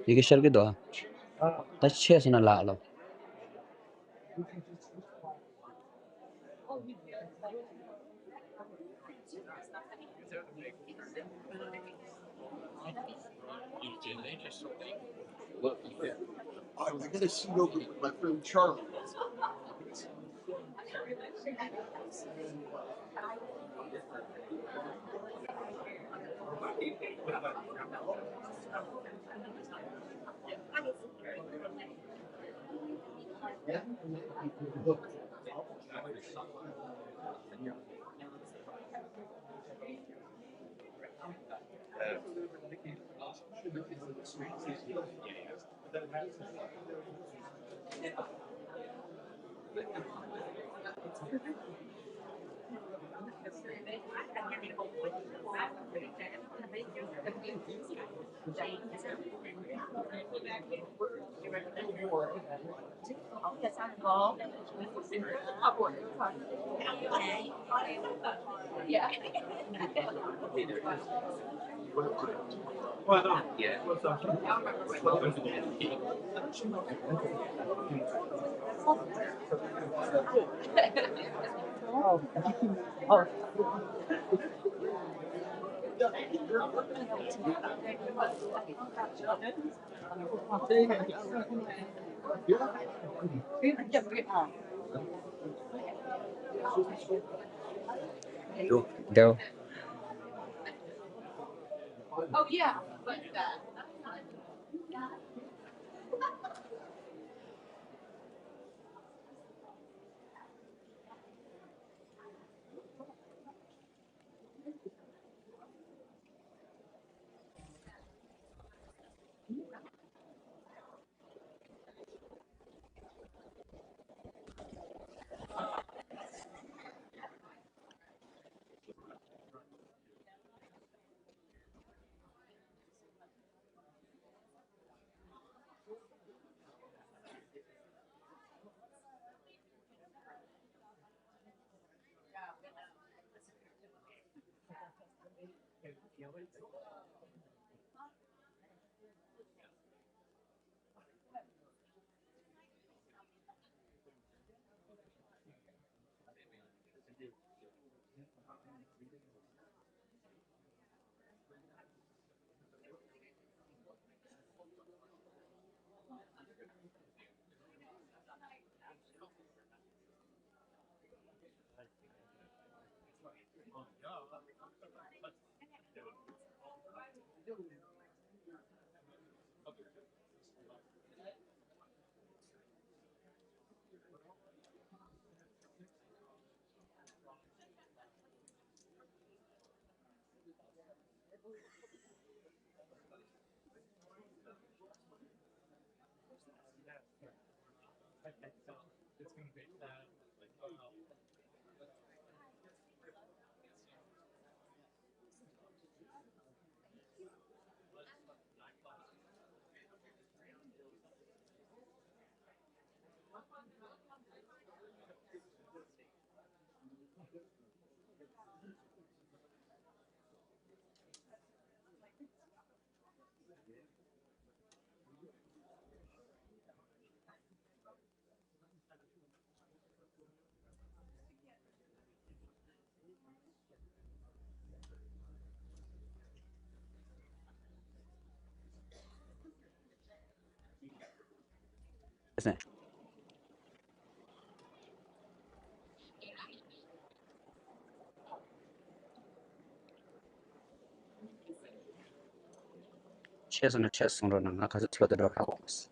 이게 시작이다. 다시 취해서는 라로. I got a seat over with my friend Charlie. Go. Oh yeah, but that. 됐네. 취해서는 취했으로는 가서 튀어들어가고 하고 있어.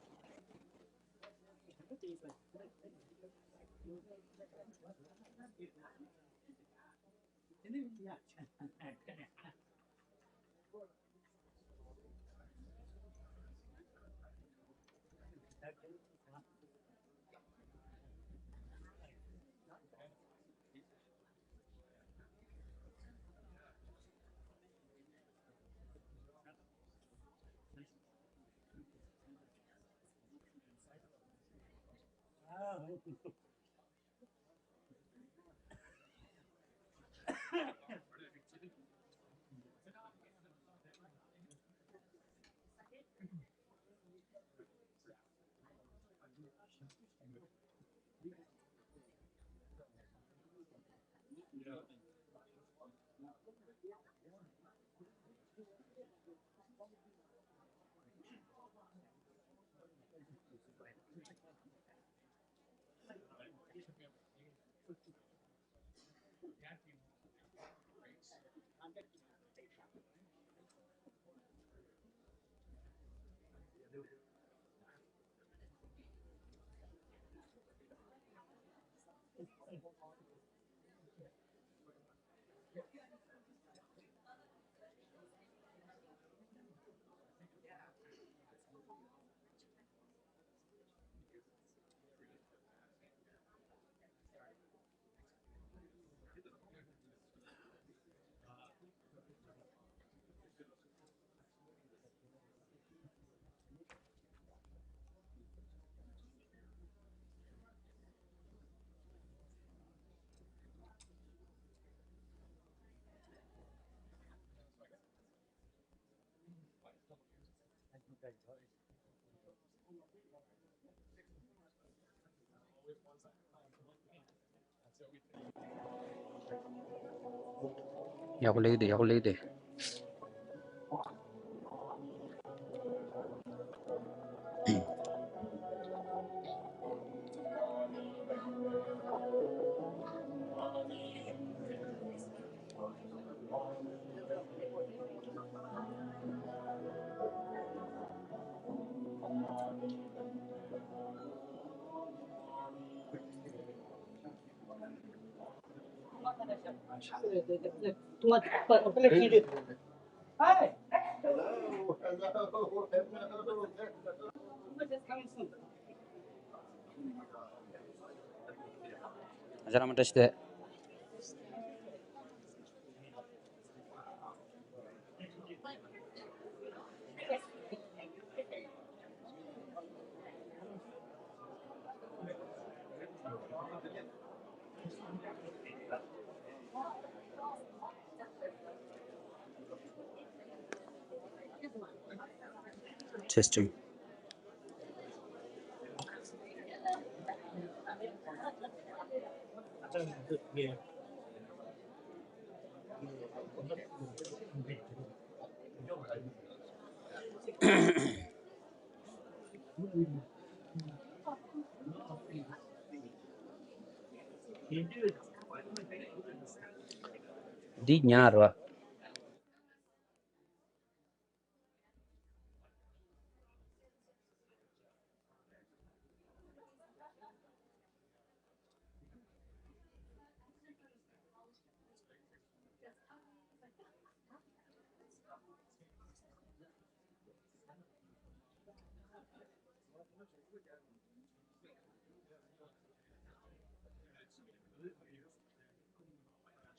يغليدي عشان ما تشتهي testing di nyarwa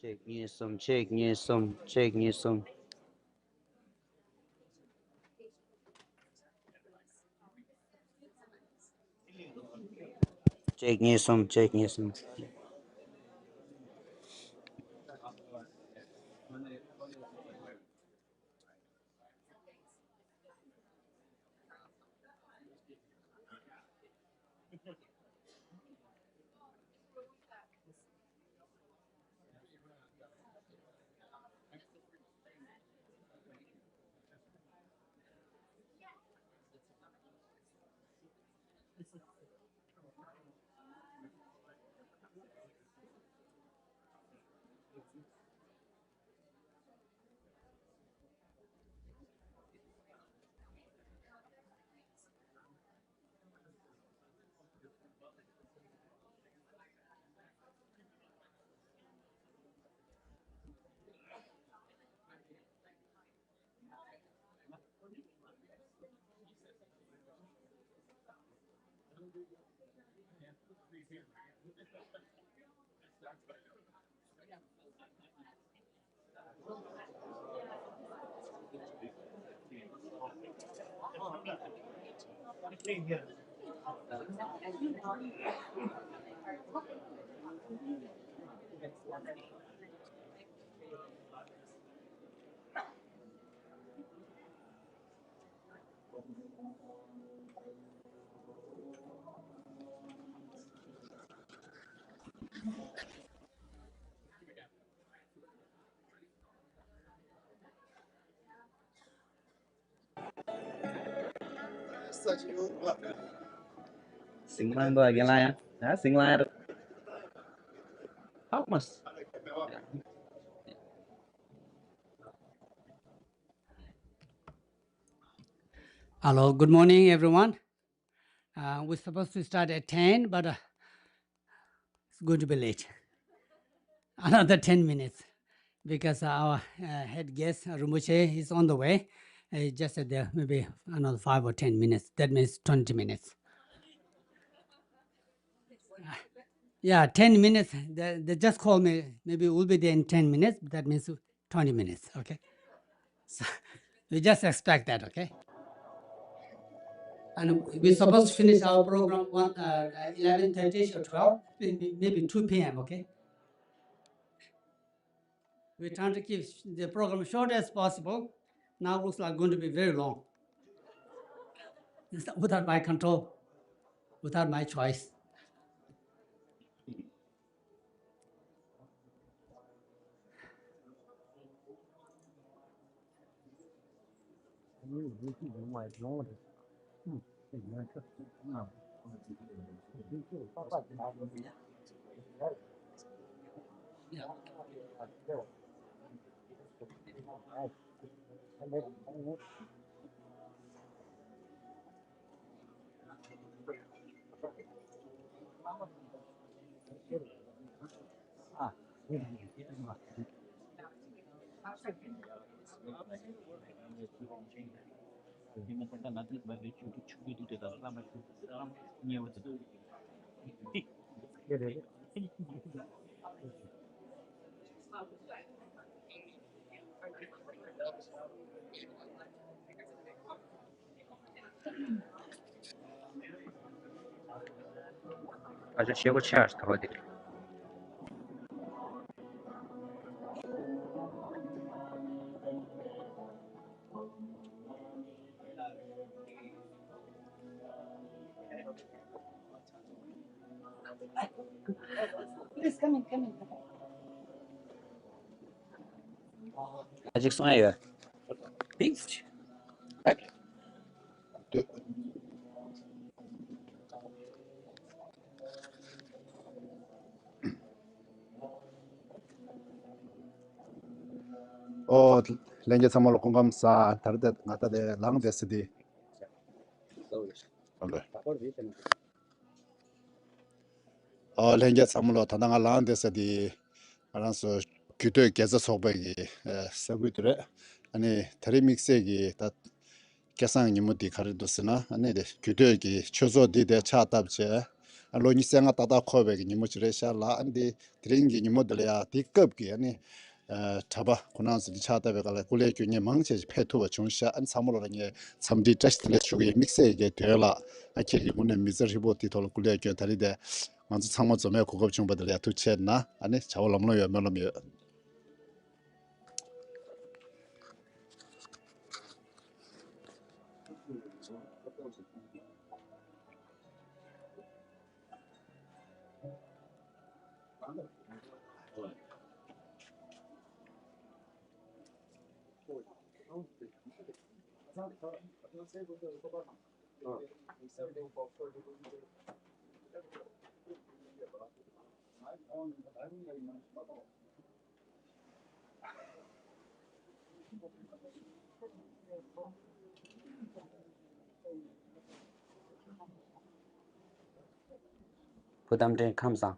check nyesom check nyesom check nyesom check nyesom such a good one. Singlang ba again lah ya? Singlang how mas? Hello, good morning, everyone. We're supposed to start at 10, but it's going to be late. Another 10 minutes because our head guest, Rumuche, is on the way. Just there, maybe another 5 or 10 minutes. That means 20 minutes. Yeah, 10 minutes. They just call me. Maybe we'll be there in 10 minutes. That means 20 minutes, okay? So we just expect that, okay? And we're supposed to finish our program 11:30 or 12, maybe 2 p.m., okay? We're trying to keep the program short as possible. Now looks like going to be very long. It's without my control, without my choice. Yeah. 아주 최고 체하시다 어디? Please come in. 아직 송아요. 빙스. 랭게 참말로 공감사 다르데 나타데 랑데스디. 랭게 참말로 다당아 랑데스디 알아서 규도 계속 소백이 서구들에 아니 테레믹스기 다 계산 님들이 가르도스나 아니 규도기 초조디데 차답제 알로니 생아 따다 코백이 님들이샤라 안디 드링기 님들이야 디급기 아니 타바 고난스디 차다베가 콜레규니 망체지 페토와 중샤 안 사물로니 삼디 테스트레 주기 믹스에게 되라 아케기 문에 미저리보티 돌 콜레규 다리데 먼저 상모 좀에 고급 정보들이야 도체나 아니 자월럼로 여면럼이 부담된 감상.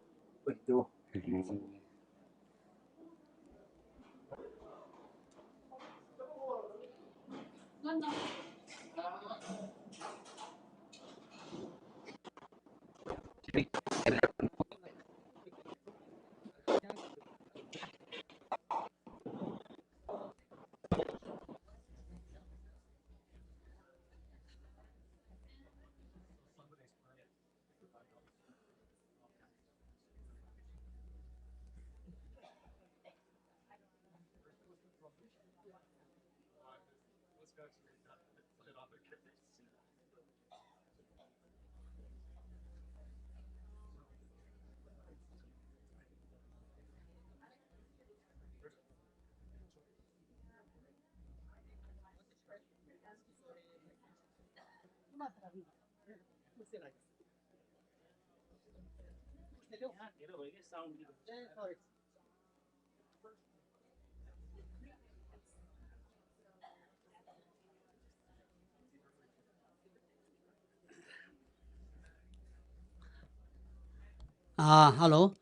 Hello.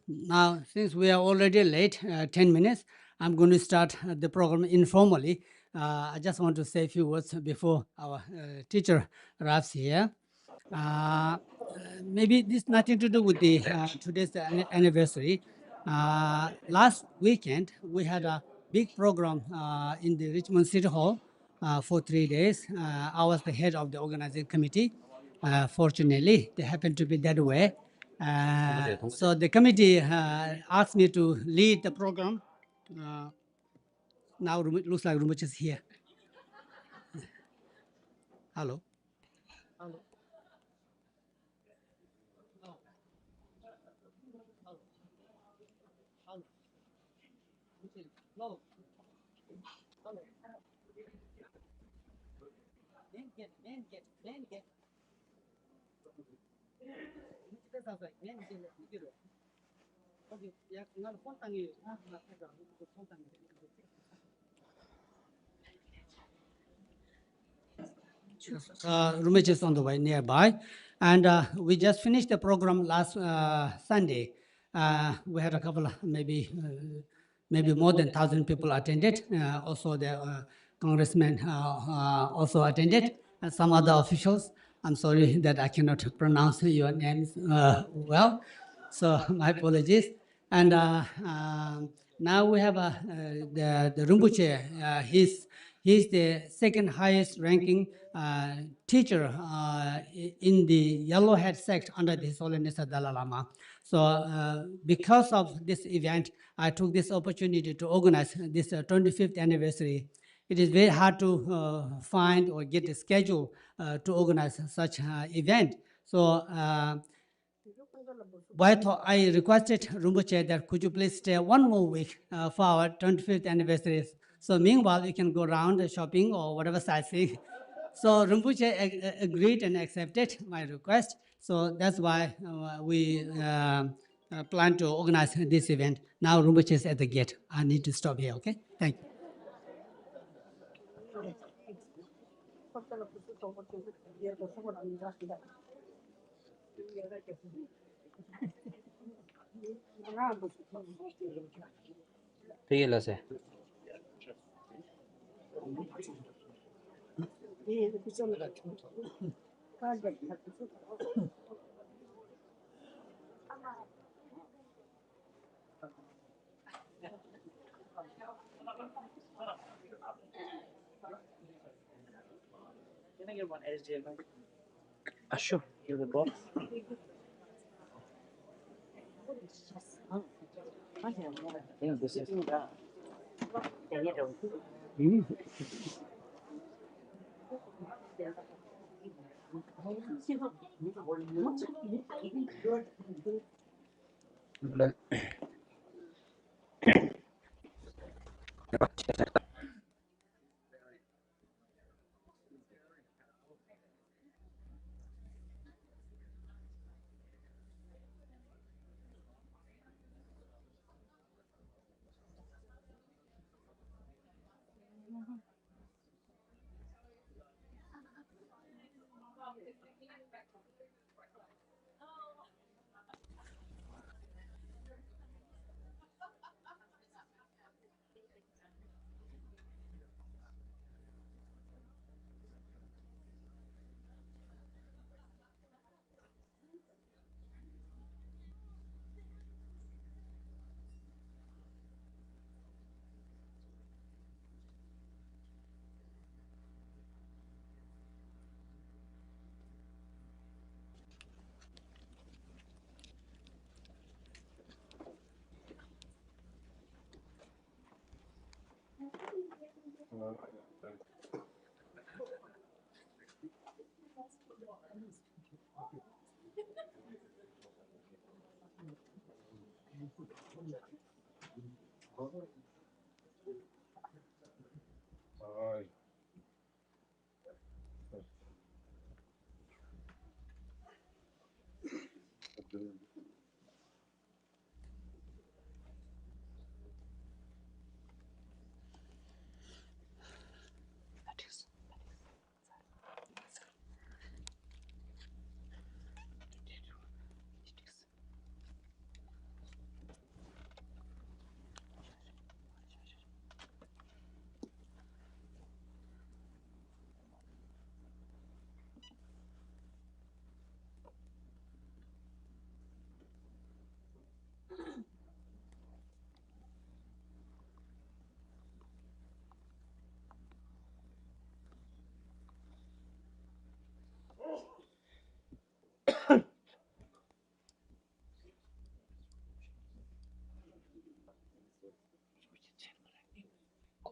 Now, since we are already late, 10 minutes, I'm going to start the program informally. I just want to say a few words before our teacher arrives here. Maybe this nothing to do with the today's anniversary. Last weekend, we had a big program in the Richmond City Hall for 3 days. I was the head of the organizing committee. Fortunately, they happened to be that way. So the committee asked me to lead the program. Now it looks like Rumich is here. Hello. Rumich is on the way nearby. And we just finished the program last Sunday. We had a couple of maybe more than 1,000 people attended. Also, the congressmen also attended, and some other officials. I'm sorry that I cannot pronounce your names well, so my apologies. And now we have the Rinpoche. He's the second highest ranking teacher in the Yellowhead sect under His Holiness the Dalai Lama. So because of this event, I took this opportunity to organize this 25th anniversary. It is very hard to find or get a schedule to organize such event. So I requested Rinpoche that could you please stay one more week for our 25th anniversary. So meanwhile, you can go around shopping or whatever sightseeing. So Rinpoche agreed and accepted my request. So that's why we plan to organize this event. Now Rinpoche is at the gate. I need to stop here, okay? Thank you. Píllase. Sure. Here's the box. I think this is.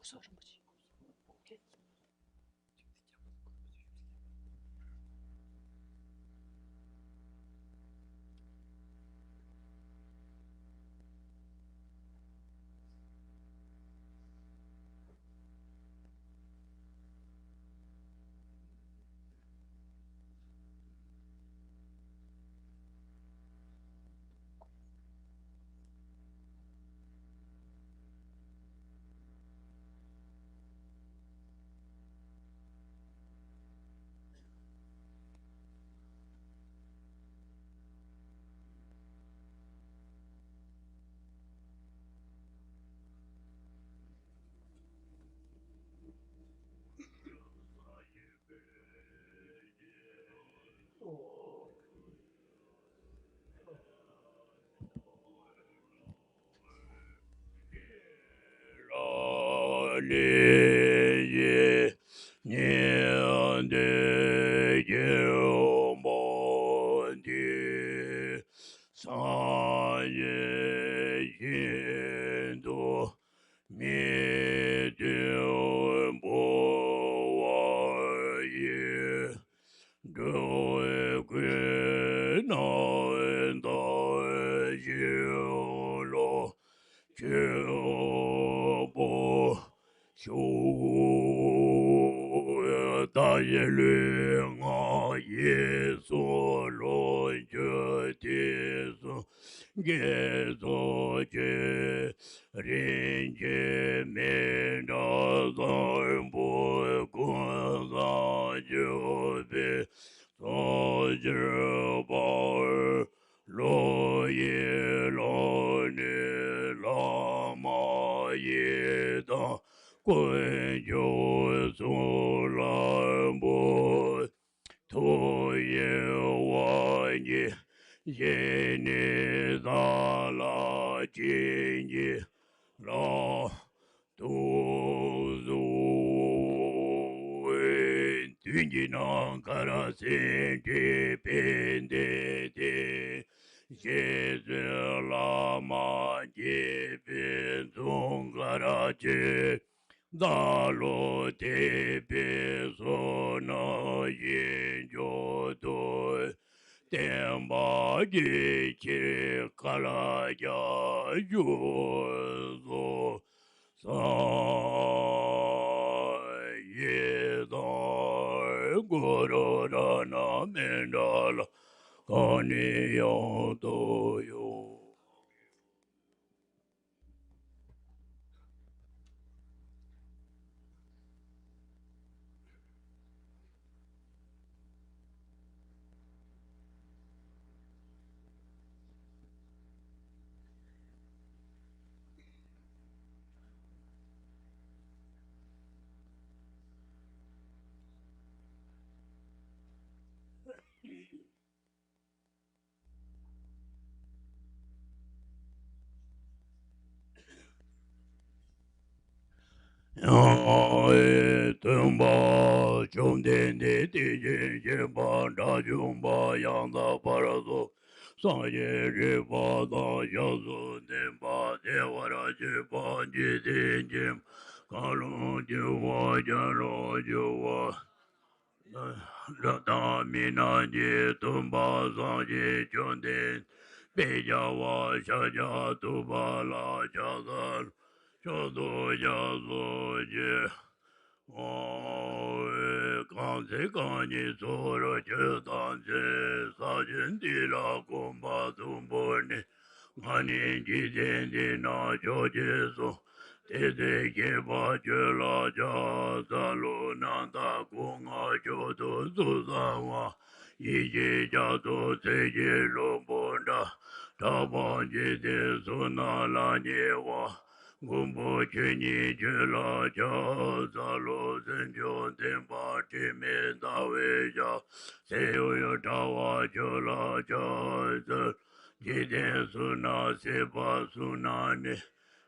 说什么气？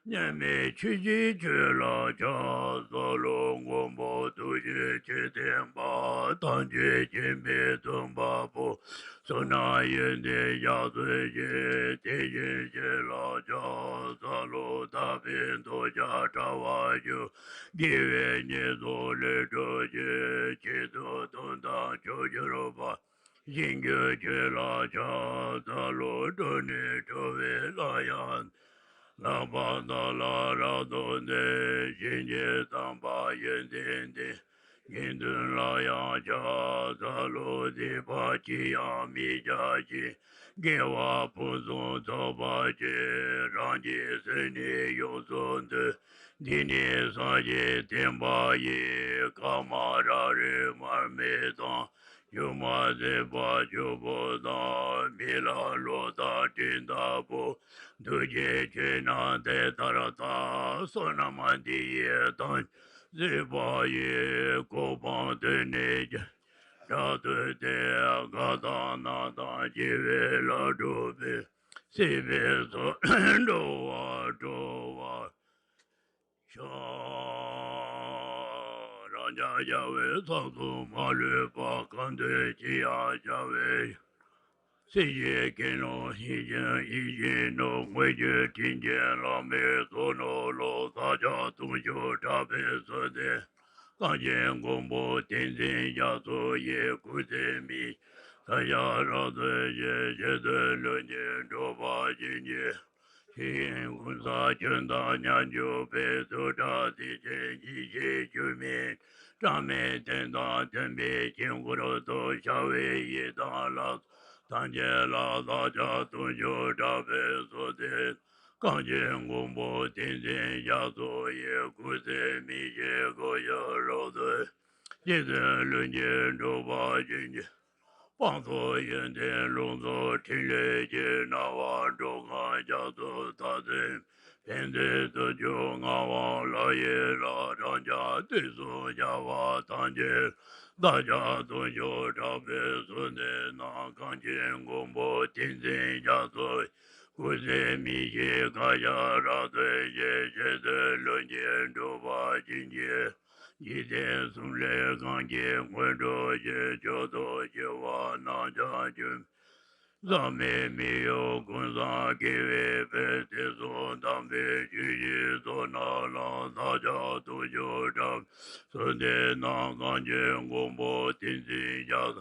Nyame chiji chula cha solo ngombo tuje chitemba tanje chimbe tumba po sona yende yadwe je teje chila cha salo tapin toja tawajo give nye dole toje chito tonda chojiroba Jingyo chila cha salo tone tove layan La ba da la ra do ne jin ye tang ba yin din di yin dun la ya ja za lo di ba ji ya mi ja ji ge wa pu zun to ba ji ran ji se ni yo zun de di ni sa ji tin ba yi ka ma ra ri ma me tang yu ma de ba ju bo da mi la lo da tin da bo Duje chena de tarata sonamandi ye don ziba ye koban de neja ratu de gata nata jive la dobe sive so doa doa sha ranja jave sasu malu pa kande chia jave Siye keno hijen hijen no mweje tingen la me sono lo saja tunjo tabe sode. Kanjen gombo tenzin yaso ye kuse mi. Kaya rade ye jede lunye doba jinye. Shin kunsa chunda nyanjo pe soda si chen yi ye jumin. Tame tenda tembe chinguro to shawe ye dan la Tangela la ja tunjo da be so de Kanjen gombo tinzin ya so ye kuse mi ye go yo ro de Jizin lunje do ba jinje Panso yin ten lung so tin le je na wa do nga ja so ta zin Pen de so jo nga wa la ye la ran ja ti so ja wa tanje Da ja so jo da be so ne na kan jen gong bo tin zin ja so Ku se mi ye ka ya ra de ye je de lun jen do ba jin je Yide sumle kange mwendo ye jodo ye wa na ja jun. Zame mi yo kunza kiwe pe te so dambe juji so na la sa ja tu jo dam. Sunde na kange ngombo tinsi ja.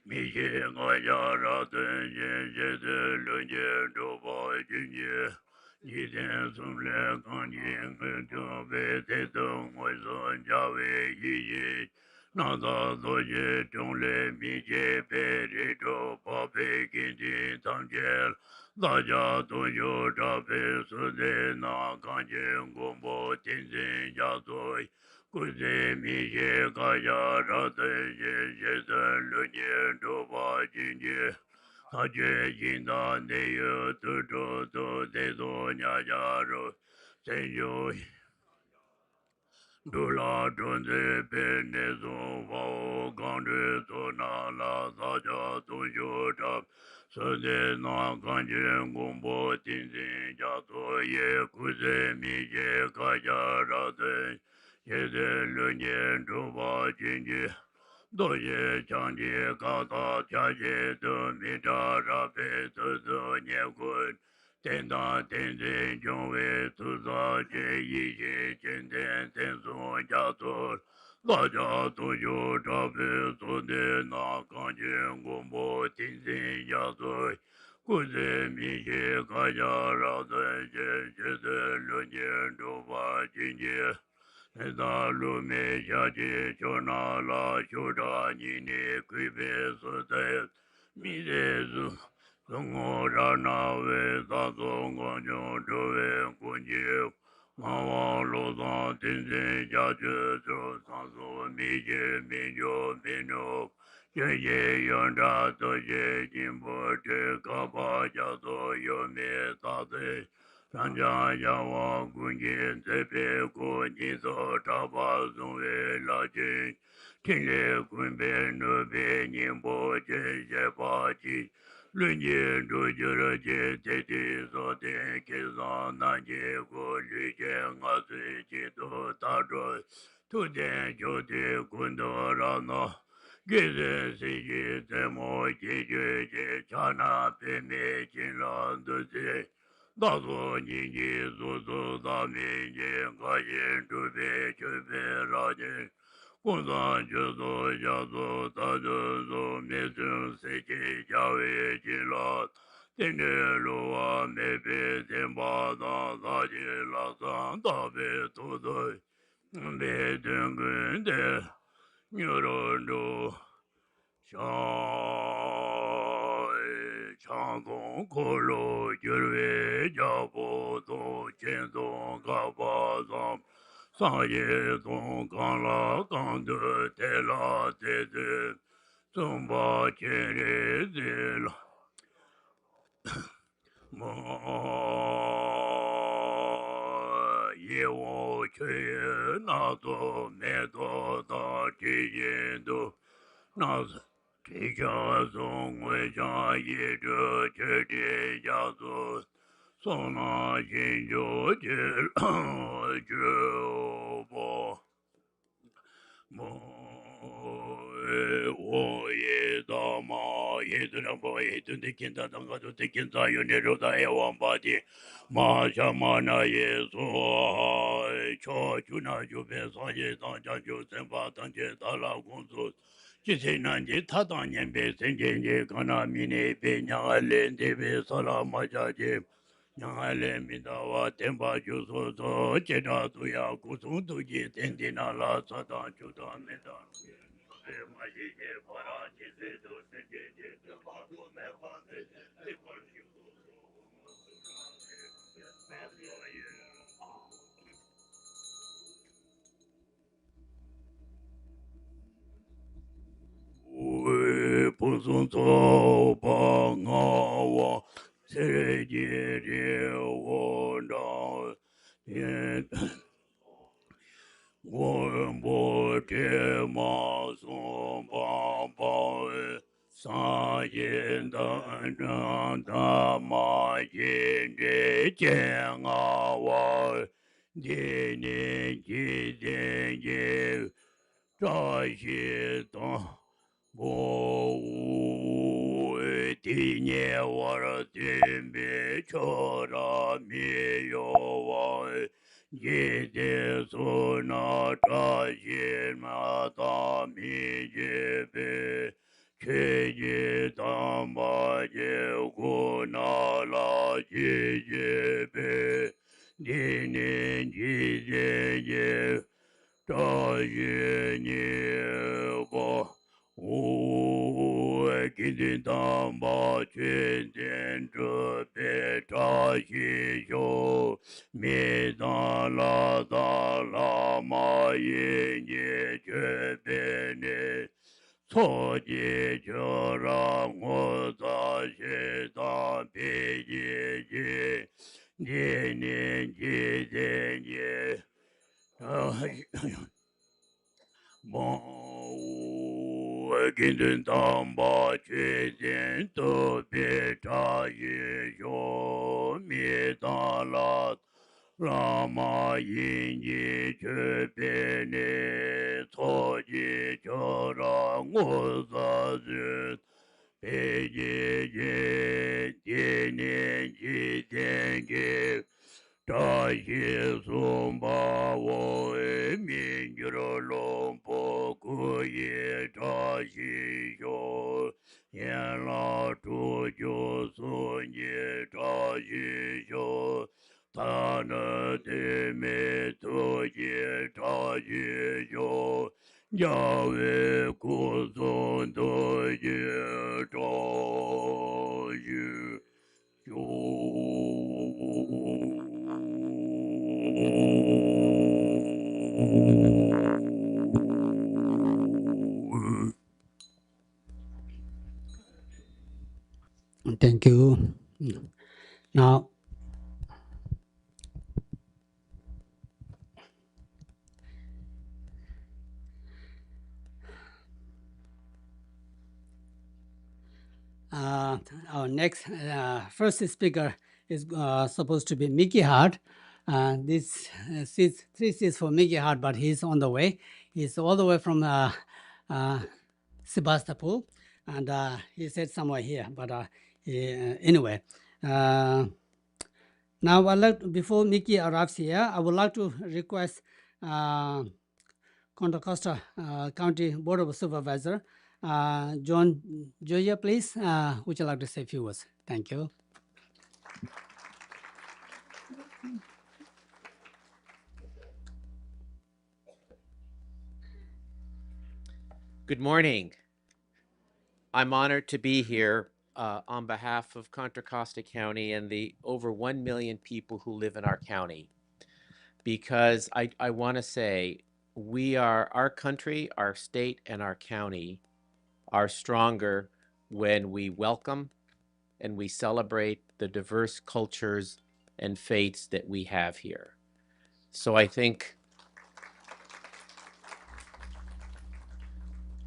Mi ye nga ya ra ten ye ye de lun ye do ba jun ye. Yiden sumle kange mwendo pe te so ngoi son ja we yi ye. Nada so ye chung le mi je pe ri to pa pe kin ji tang je. Da ja tu yo da pe su de na kange ngombo tin zin ja soi. Kuze mi je ka ya ra te ye ye sen lu nye do pa jin je. Sa je jin da ne yo tu to to de so nya ya ro. Sen yo Dula donze pe ne so va gande so na la sa ja tu yo ta so de na ganje gombo tin zin ja so ye kuze mi je ka ja ra de ye de lu nye do ba jin je do ye chang je ka ta cha je do mi da ra pe so so nye kun ten da ten zin jong we tu za je yi je chen ten ten so ja to la ja tu yo ta pe so de na kan je gong bo tin zin ya so ku ze mi je ka ya ra de je de lu nye do ba jin je da lu me ja je cho na la cho da ni ne kui pe so de mi de zu Songo ra na we sa songo nyo do we kun je ma wa lo sa tin sin ja che so sa so mi je mi jo mi no ye ye yon da to ye jin bo te ka pa ja so yo me sa se san ja ya wa kun je se pe ko ni so ta pa so we la je tin le kun be no be ni bo je je pa ji Lunye dojura je tete sote kizan nanje go luje ngase chito taro tuden chote kundo rano gize siji temo chije je chana peme chinan dose dazo nyingi zuzu dami je ngayen tube chube raje Kundan juzo yazo tajuzo mesun seki jawe jilat Tene luwa mebe temba dan zaji lasan tabe tuzoy Be dungun de nyurondo Chandon kolo gyurve jabo do chendon gabazam Sanye don kanla kandu tela teze Tumba chere zela Ma yewo cheye nato medo da chiyendo Nas Teja zong wei jia ye zhe che de ya zu sona jin jiu ji jiu bo mo wo ye da ma ye zhe ren bo ye dun de kin da dang ga de kin za yu ne ru da ye wan ba di ma sha ma na ye su cho ju na ju be sa ye dang jiang jiu sen ba dang jie da la gong zu 지세난지 타당년배 생전제 가나미네 배냥알렌데베 살아마자제 냥알렌미다와 템바주소서 제다도야 구송도지 텐디나라 사단 주다메다 마시제 바라지세도 생전제 바도 메바데 본선서 방아와 세계의 원다 원보테마송방방의 사인단다마인데 쟁아와 니니지den제 자시동我无地念我的天别求了没有我一定所那扎心嘛大米也别去你当把结果那拉去也别你年纪也大爷你不。我今天当把全天这别扎西修，灭当拉玛耶耶这边呢，错节就让我在西当别耶耶，年年节节我今天当把全天都别扎一宿，灭当了拉玛因你这边的错记就让我在这北京天年几天给。大西松巴我民居了龙波古也大西修，年老主就送你大西修，他那的没多也大西修，亚为古松的也大西。Thank you. Now, Our next first speaker is supposed to be Mickey Hart. This seats, 3 seats for Mickey Hart, but he's on the way. He's all the way from Sebastopol, and he said somewhere here. But anyway, now I'd like before Mickey arrives here, I would like to request Contra Costa County Board of Supervisor John Joya, please. Would you like to say a few words? Thank you. Good morning. I'm honored to be here on behalf of Contra Costa County and the over 1 million people who live in our county, because I want to say our country, our state, and our county are stronger when we welcome and we celebrate the diverse cultures and faiths that we have here. So I think,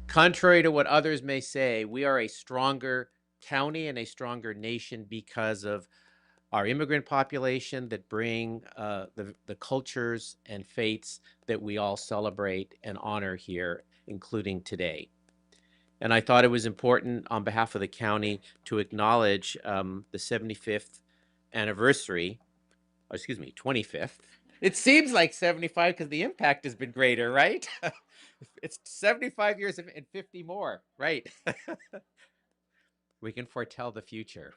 contrary to what others may say, we are a stronger county and a stronger nation because of our immigrant population that bring the cultures and faiths that we all celebrate and honor here, including today. And I thought it was important on behalf of the county to acknowledge the 75th anniversary, or excuse me, 25th. It seems like 75 because the impact has been greater, right? It's 75 years and 50 more, right? We can foretell the future.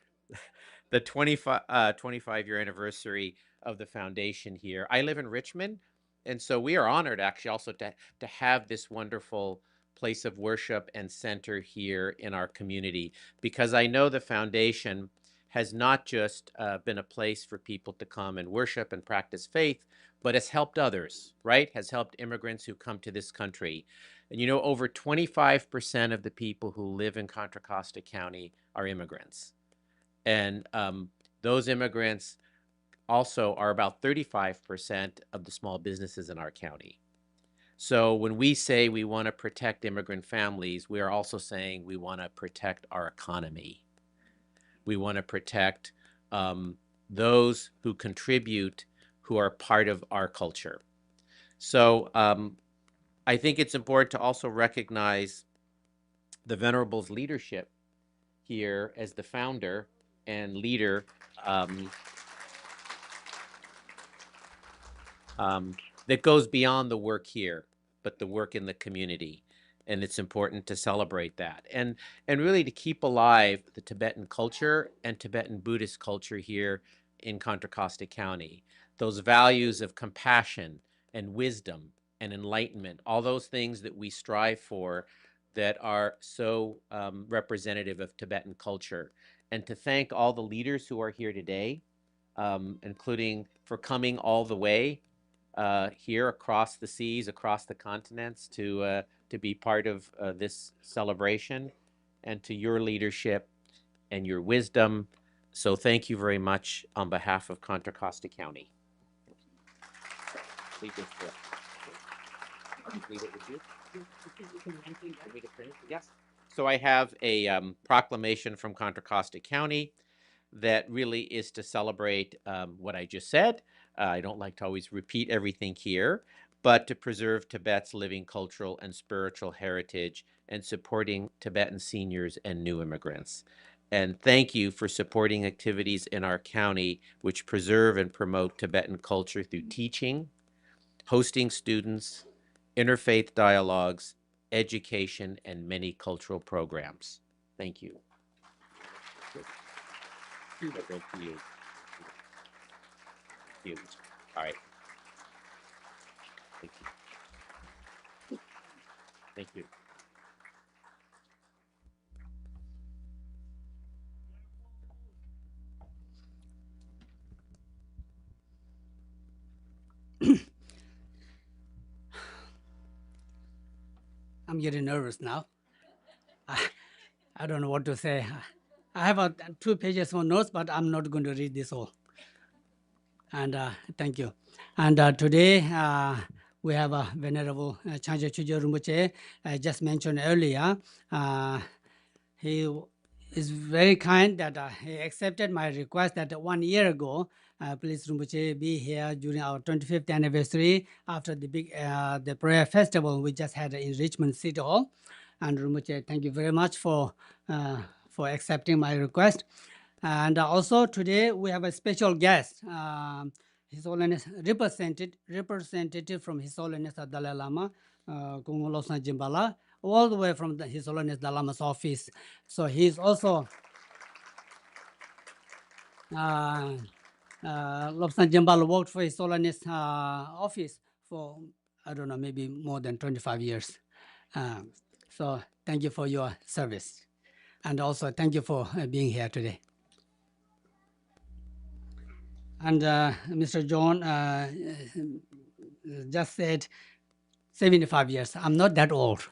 The 25-year anniversary of the foundation here. I live in Richmond, and so we are honored actually also to have this wonderful place of worship and center here in our community, because I know the foundation has not just been a place for people to come and worship and practice faith, but has helped others, right? Has helped immigrants who come to this country. And you know, over 25% of the people who live in Contra Costa County are immigrants. And those immigrants also are about 35% of the small businesses in our county. So when we say we want to protect immigrant families, we are also saying we want to protect our economy. We want to protect those who contribute, who are part of our culture. So I think it's important to also recognize the Venerable's leadership here as the founder and leader that goes beyond the work here, but the work in the community. And it's important to celebrate that and really to keep alive the Tibetan culture and Tibetan Buddhist culture here in Contra Costa County. Those values of compassion and wisdom and enlightenment, all those things that we strive for that are so representative of Tibetan culture. And to thank all the leaders who are here today, including for coming all the way here across the seas, across the continents to be part of this celebration, and to your leadership and your wisdom. So thank you very much on behalf of Contra Costa County. Leave this there. Leave it with you. Yes. So I have a proclamation from Contra Costa County that really is to celebrate what I just said. I don't like to always repeat everything here, but to preserve Tibet's living cultural and spiritual heritage and supporting Tibetan seniors and new immigrants. And thank you for supporting activities in our county which preserve and promote Tibetan culture through teaching, hosting students, interfaith dialogues, education, and many cultural programs. Thank you. Thank you. Thank you. All right. Thank you. Thank you. I'm getting nervous now. I don't know what to say. I have 2 pages of notes, but I'm not going to read this all. And thank you. And today we have a Venerable Chanja Chujo Rinpoche. I just mentioned earlier. He is very kind that he accepted my request that 1 year ago, please Rinpoche be here during our 25th anniversary after the big the prayer festival we just had in Richmond City Hall. And Rinpoche, thank you very much for accepting my request. And also today we have a special guest, His Holiness representative from His Holiness the Dalai Lama, Kongol Lobsang Jimbala, all the way from His Holiness the Lama's office. So he's also Lobsang Jimbala worked for His Holiness office for, I don't know, maybe more than 25 years. So thank you for your service. And also thank you for being here today. And Mr. John just said 75 years. I'm not that old.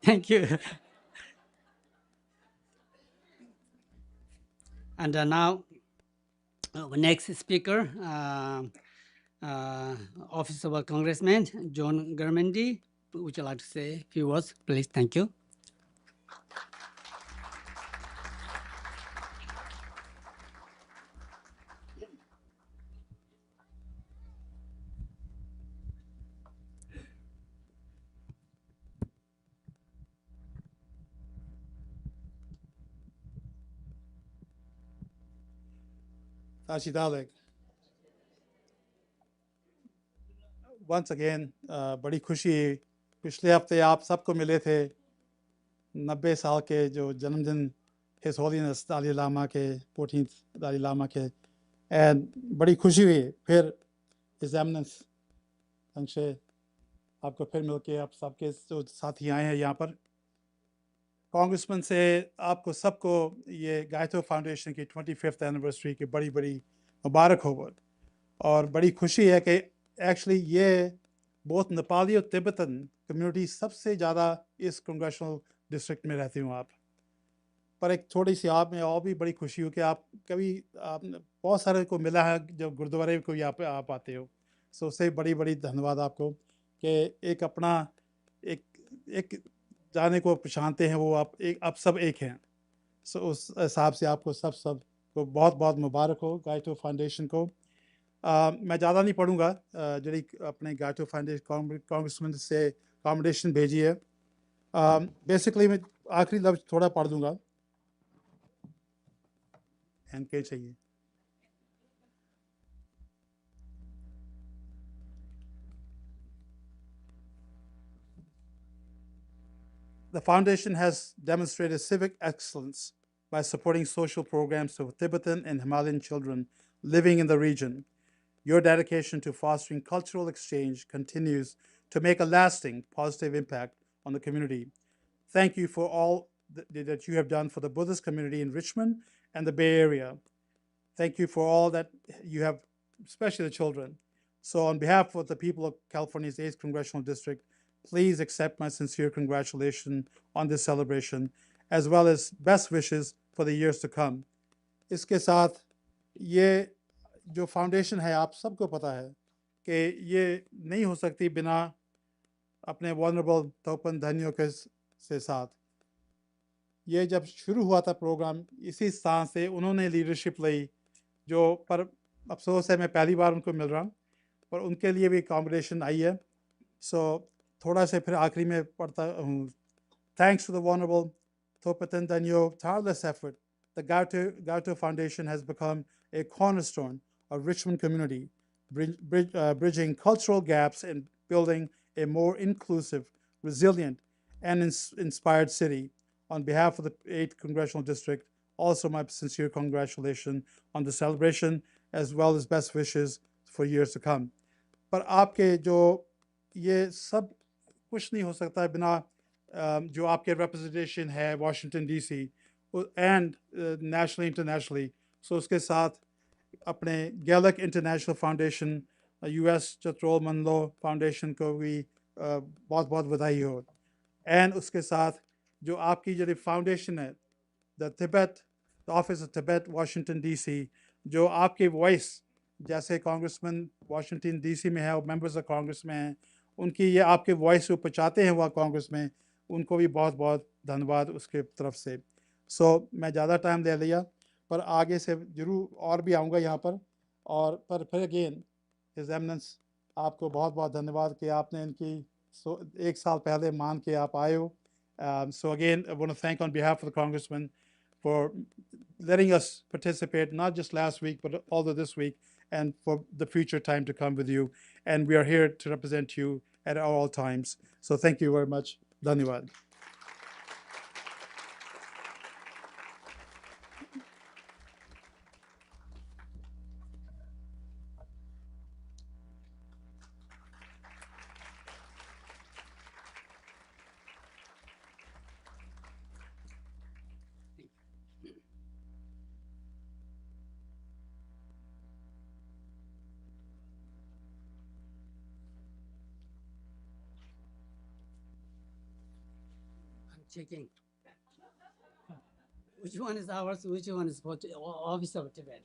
Thank you. And now, next speaker, Office of a Congressman, John Garmendi. Would you like to say a few words, please? Thank you. Tashi Dalek. Once again, बड़ी खुशी पिछले हफ्ते आप सबको मिले थे 90 साल के जो जन्मदिन His Holiness Dalai Lama के 14th Dalai Lama के and बड़ी खुशी हुई फिर His Eminence संक्षे आपको फिर मिलके आप सबके जो साथी आए हैं यहाँ पर कांग्रेसमैन से आपको सबको ये गायतो फाउंडेशन की 25th एनिवर्सरी की बड़ी बड़ी मुबारक हो और बड़ी खुशी है कि एक्चुअली ये बहुत नेपाली और तिब्बतन कम्युनिटी सबसे ज़्यादा इस कांग्रेशनल डिस्ट्रिक्ट में रहती हूँ आप पर एक थोड़ी सी आप में और भी बड़ी खुशी हो कि आप कभी आप बहुत सारे को मिला है जब गुरुद्वारे को यहाँ पे आप आते हो सो उससे बड़ी बड़ी धन्यवाद आपको कि एक अपना एक जाने को पहचानते हैं वो आप सब एक हैं सो उस हिसाब से आपको सब को बहुत बहुत मुबारक हो गायतो फाउंडेशन को मैं ज़्यादा नहीं पढ़ूँगा जी अपने गायतो फाउंडेशन कांग्रेसमैन से कॉम्बिनेशन भेजी है बेसिकली मैं आखिरी लफ्ज़ थोड़ा पढ़ दूँगा एंड क्या चाहिए The foundation has demonstrated civic excellence by supporting social programs for Tibetan and Himalayan children living in the region. Your dedication to fostering cultural exchange continues to make a lasting positive impact on the community. Thank you for all that you have done for the Buddhist community in Richmond and the Bay Area. Thank you for all that you have, especially the children. So on behalf of the people of California's 8th Congressional District, please accept my sincere congratulations on this celebration, as well as best wishes for the years to come. इसके साथ ये जो foundation है आप सबको पता है कि ये नहीं हो सकती बिना अपने वनरेबल तोपन धनियों के से साथ ये जब शुरू हुआ था प्रोग्राम इसी स्थान से उन्होंने लीडरशिप ली जो पर अफसोस है मैं पहली बार उनको मिल रहा हूँ पर उनके लिए भी कॉम्बिनेशन आई है सो थोड़ा से फिर आखिरी में पढ़ता हूँ Thanks to the Venerable Thopaten Danyo tireless effort, the Gyuto Foundation has become a cornerstone of Richmond community, bridging cultural gaps and building a more inclusive, resilient, and inspired city. On behalf of the 8th Congressional District, also my sincere congratulations on the celebration, as well as best wishes for years to come. पर आपके जो ये सब कुछ नहीं हो सकता बिना जो आपके representation है Washington DC and nationally internationally so उसके साथ अपने Gallic International Foundation US चतुरोल मनलो Foundation को भी बहुत बहुत बधाई हो and उसके साथ जो आपकी जो foundation है the Office of Tibet Washington DC जो आपके voice जैसे कांग्रेसमैन वाशिंगटन DC में है और मेंबर्स ऑफ कांग्रेस में हैं उनकी ये आपके वॉइस को पहुंचाते हैं वह कांग्रेस में उनको भी बहुत बहुत धन्यवाद उसके तरफ से। सो मैं ज़्यादा टाइम ले लिया, पर आगे से ज़रूर और भी आऊँगा यहाँ पर। और पर फिर अगेन हिज एमिनेंस, आपको बहुत बहुत धन्यवाद कि आपने इनकी 1 साल पहले मान के आप आए हो। So again, I want to thank on behalf of the Congressman for letting us participate, not just last week, but also this week, and for the future time to come with you. And we are here to represent you at all times. So thank you very much. Dhanyawad. I'm checking. Which one is ours? Which one is for Office of Tibet?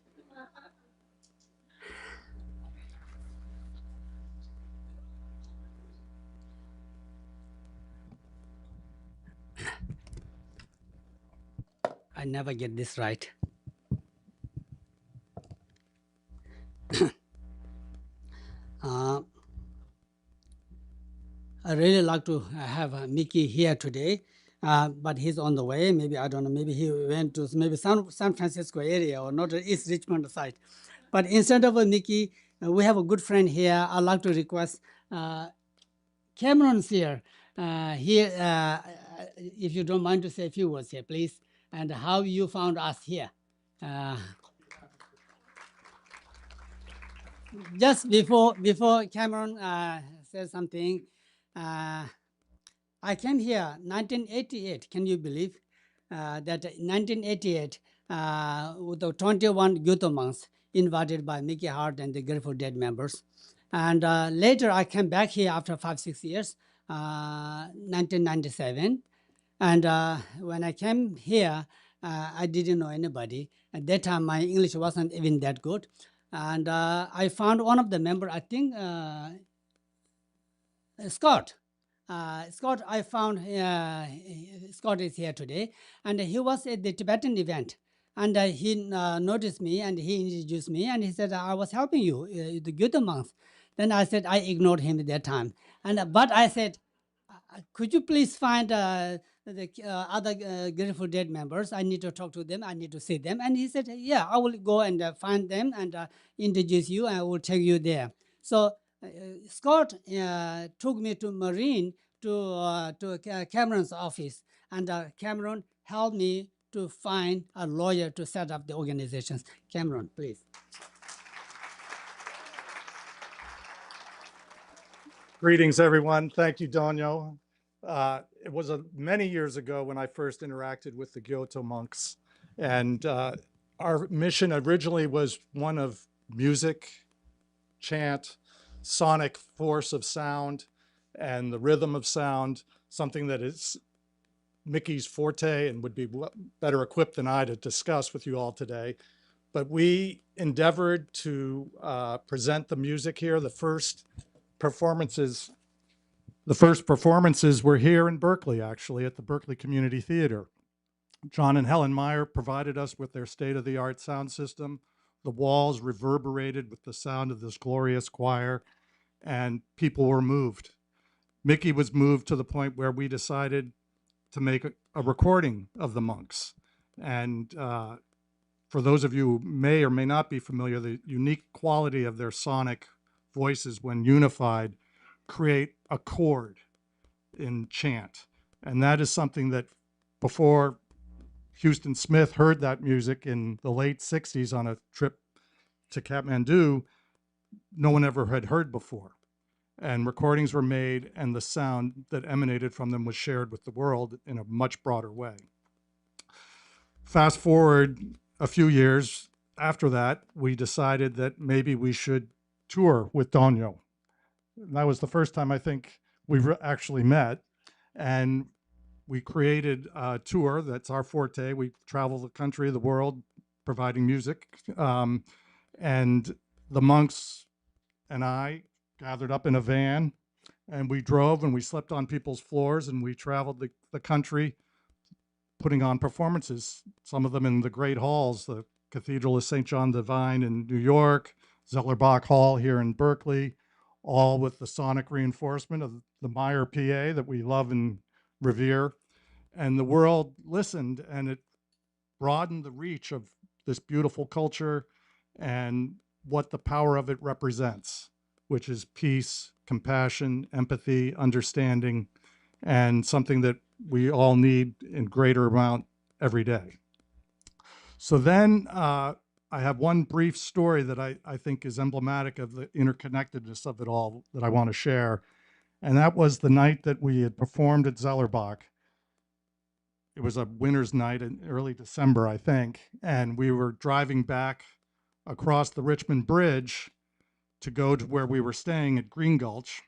I never get this right. I really like to have Mickey here today, but he's on the way. Maybe, I don't know, maybe he went to maybe San Francisco area or not East Richmond side. But instead of Mickey, we have a good friend here. I'd like to request Cameron's here. If you don't mind to say a few words here, please, and how you found us here. Just before Cameron says something, I came here 1988. Can you believe that 1988 with the 21 Gyuto monks invited by Mickey Hart and the Grateful Dead members, and later I came back here after 5-6 years, 1997, and when I came here, I didn't know anybody. At that time, my English wasn't even that good. And I found one of the members, I think Scott. Scott, I found Scott is here today, and he was at the Tibetan event. And he noticed me, and he introduced me, and he said, I was helping you, the Gyuto monks. Then I said, I ignored him at that time. But I said, could you please find the other Grateful Dead members? I need to talk to them. I need to see them. And he said, yeah, I will go and find them and introduce you. I will take you there. So Scott took me to Marine to Cameron's office. And Cameron helped me to find a lawyer to set up the organizations. Cameron, please. Greetings, everyone. Thank you, Donyo. It was many years ago when I first interacted with the Gyuto monks. And our mission originally was one of music, chant, sonic force of sound, and the rhythm of sound, something that is Mickey's forte and would be better equipped than I to discuss with you all today. But we endeavored to present the music here. The first performances were here in Berkeley, actually, at the Berkeley Community Theater. John and Helen Meyer provided us with their state-of-the-art sound system. The walls reverberated with the sound of this glorious choir, and people were moved. Mickey was moved to the point where we decided to make a recording of the monks. And for those of you who may or may not be familiar, the unique quality of their sonic voices when unified create a chord in chant. And that is something that before Houston Smith heard that music in the late 60s on a trip to Kathmandu, no one ever had heard before. And recordings were made, and the sound that emanated from them was shared with the world in a much broader way. Fast forward a few years after that, we decided that maybe we should tour with Donyo. And that was the first time I think we actually met. And we created a tour that's our forte. We travel the country, the world, providing music. And the monks and I gathered up in a van And we drove and we slept on people's floors and we traveled the country putting on performances, some of them in the great halls, the Cathedral of St. John Divine in New York, Zellerbach Hall here in Berkeley, all with the sonic reinforcement of the Meyer PA that we love and revere. And the world listened, and it broadened the reach of this beautiful culture and what the power of it represents, which is peace, compassion, empathy, understanding, and something that we all need in greater amount every day. So then I have one brief story that I think is emblematic of the interconnectedness of it all that I want to share. And that was the night that we had performed at Zellerbach. It was a winter's night in early December, I think. And we were driving back across the Richmond Bridge to go to where we were staying at Green Gulch.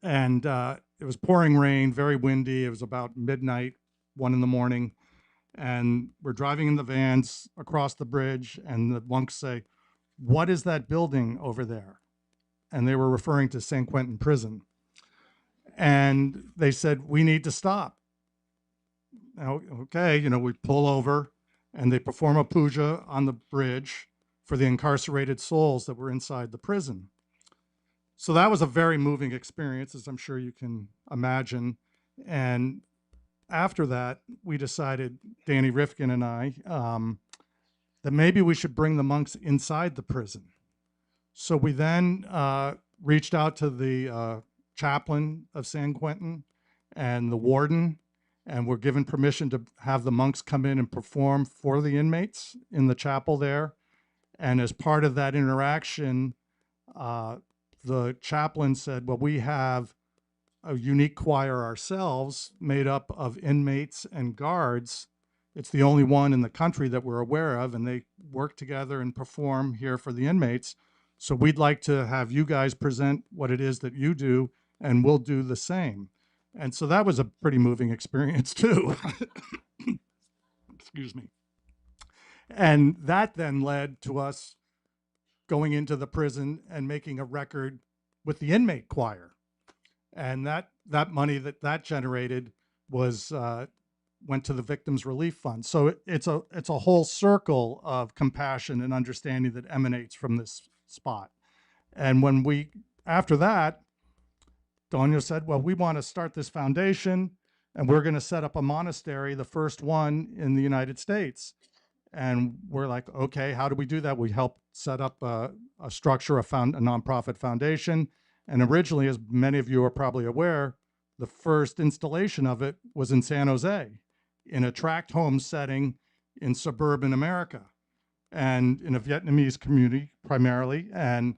And it was pouring rain, very windy. It was about midnight, 1 a.m. And we're driving in the vans across the bridge, and the monks say, "What is that building over there?" And they were referring to San Quentin Prison. And they said, "We need to stop." Now, okay, we pull over, and they perform a puja on the bridge for the incarcerated souls that were inside the prison. So that was a very moving experience, as I'm sure you can imagine. And after that, we decided, Danny Rifkin and I, that maybe we should bring the monks inside the prison. So we then reached out to the chaplain of San Quentin and the warden, and were given permission to have the monks come in and perform for the inmates in the chapel there. And as part of that interaction, the chaplain said, "Well, we have a unique choir ourselves made up of inmates and guards. It's the only one in the country that we're aware of, and they work together and perform here for the inmates. So we'd like to have you guys present what it is that you do, and we'll do the same." And so that was a pretty moving experience too. Excuse me. And that then led to us going into the prison and making a record with the inmate choir. And that money that generated was went to the Victims Relief Fund. So it's a whole circle of compassion and understanding that emanates from this spot. And after that, Donio said, "Well, we want to start this foundation, and we're going to set up a monastery, the first one in the United States." And we're like, "Okay, how do we do that?" We helped set up a structure, a nonprofit foundation. And originally, as many of you are probably aware, the first installation of it was in San Jose, in a tract home setting in suburban America, and in a Vietnamese community primarily. And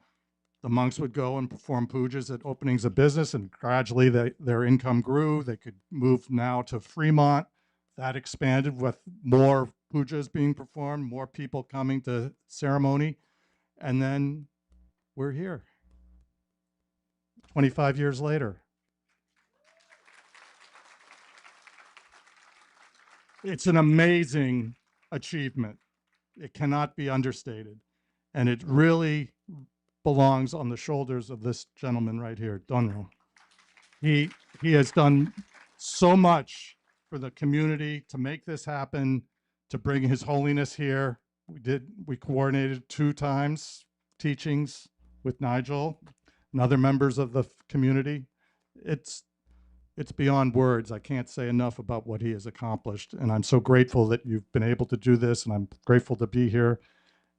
the monks would go and perform pujas at openings of business, and gradually their income grew. They could move now to Fremont. That expanded with more pujas being performed, more people coming to ceremony. And then we're here 25 years later. It's an amazing achievement. It cannot be understated. And it really belongs on the shoulders of this gentleman right here, Donro. He has done so much for the community to make this happen, to bring His Holiness here. We coordinated 2 times teachings with Nigel and other members of the community. It's beyond words. I can't say enough about what he has accomplished. And I'm so grateful that you've been able to do this, and I'm grateful to be here.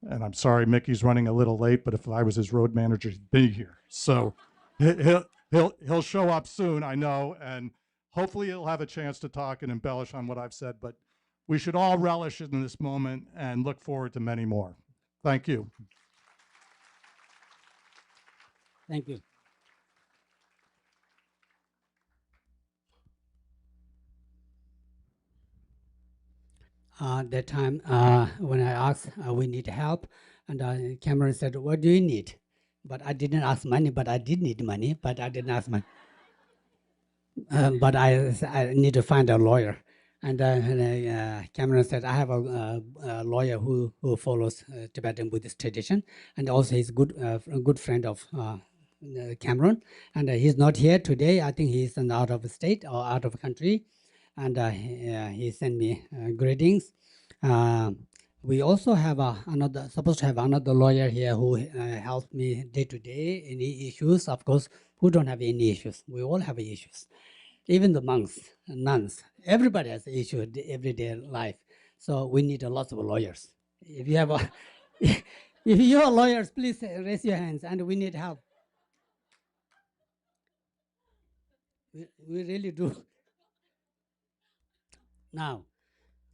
And I'm sorry Mickey's running a little late, but if I was his road manager, he'd be here. So he'll show up soon, I know, and hopefully he'll have a chance to talk and embellish on what I've said. But we should all relish in this moment and look forward to many more. Thank you. Thank you. That time when I asked, we need help, and Cameron said, "What do you need?" But I didn't ask money, but I did need money, but I didn't ask money. But I need to find a lawyer. And Cameron said, "I have a lawyer who follows Tibetan Buddhist tradition, and also he's a good friend of Cameroon, and he's not here today. I think he's out of state or out of country, and he sent me greetings. We also have supposed to have another lawyer here who helps me day to day. Any issues, of course, who don't have any issues? We all have issues. Even the monks, nuns, everybody has issue everyday life. So we need a lot of lawyers. If you have if you are lawyers, please raise your hands, and we need help. We really do. Now,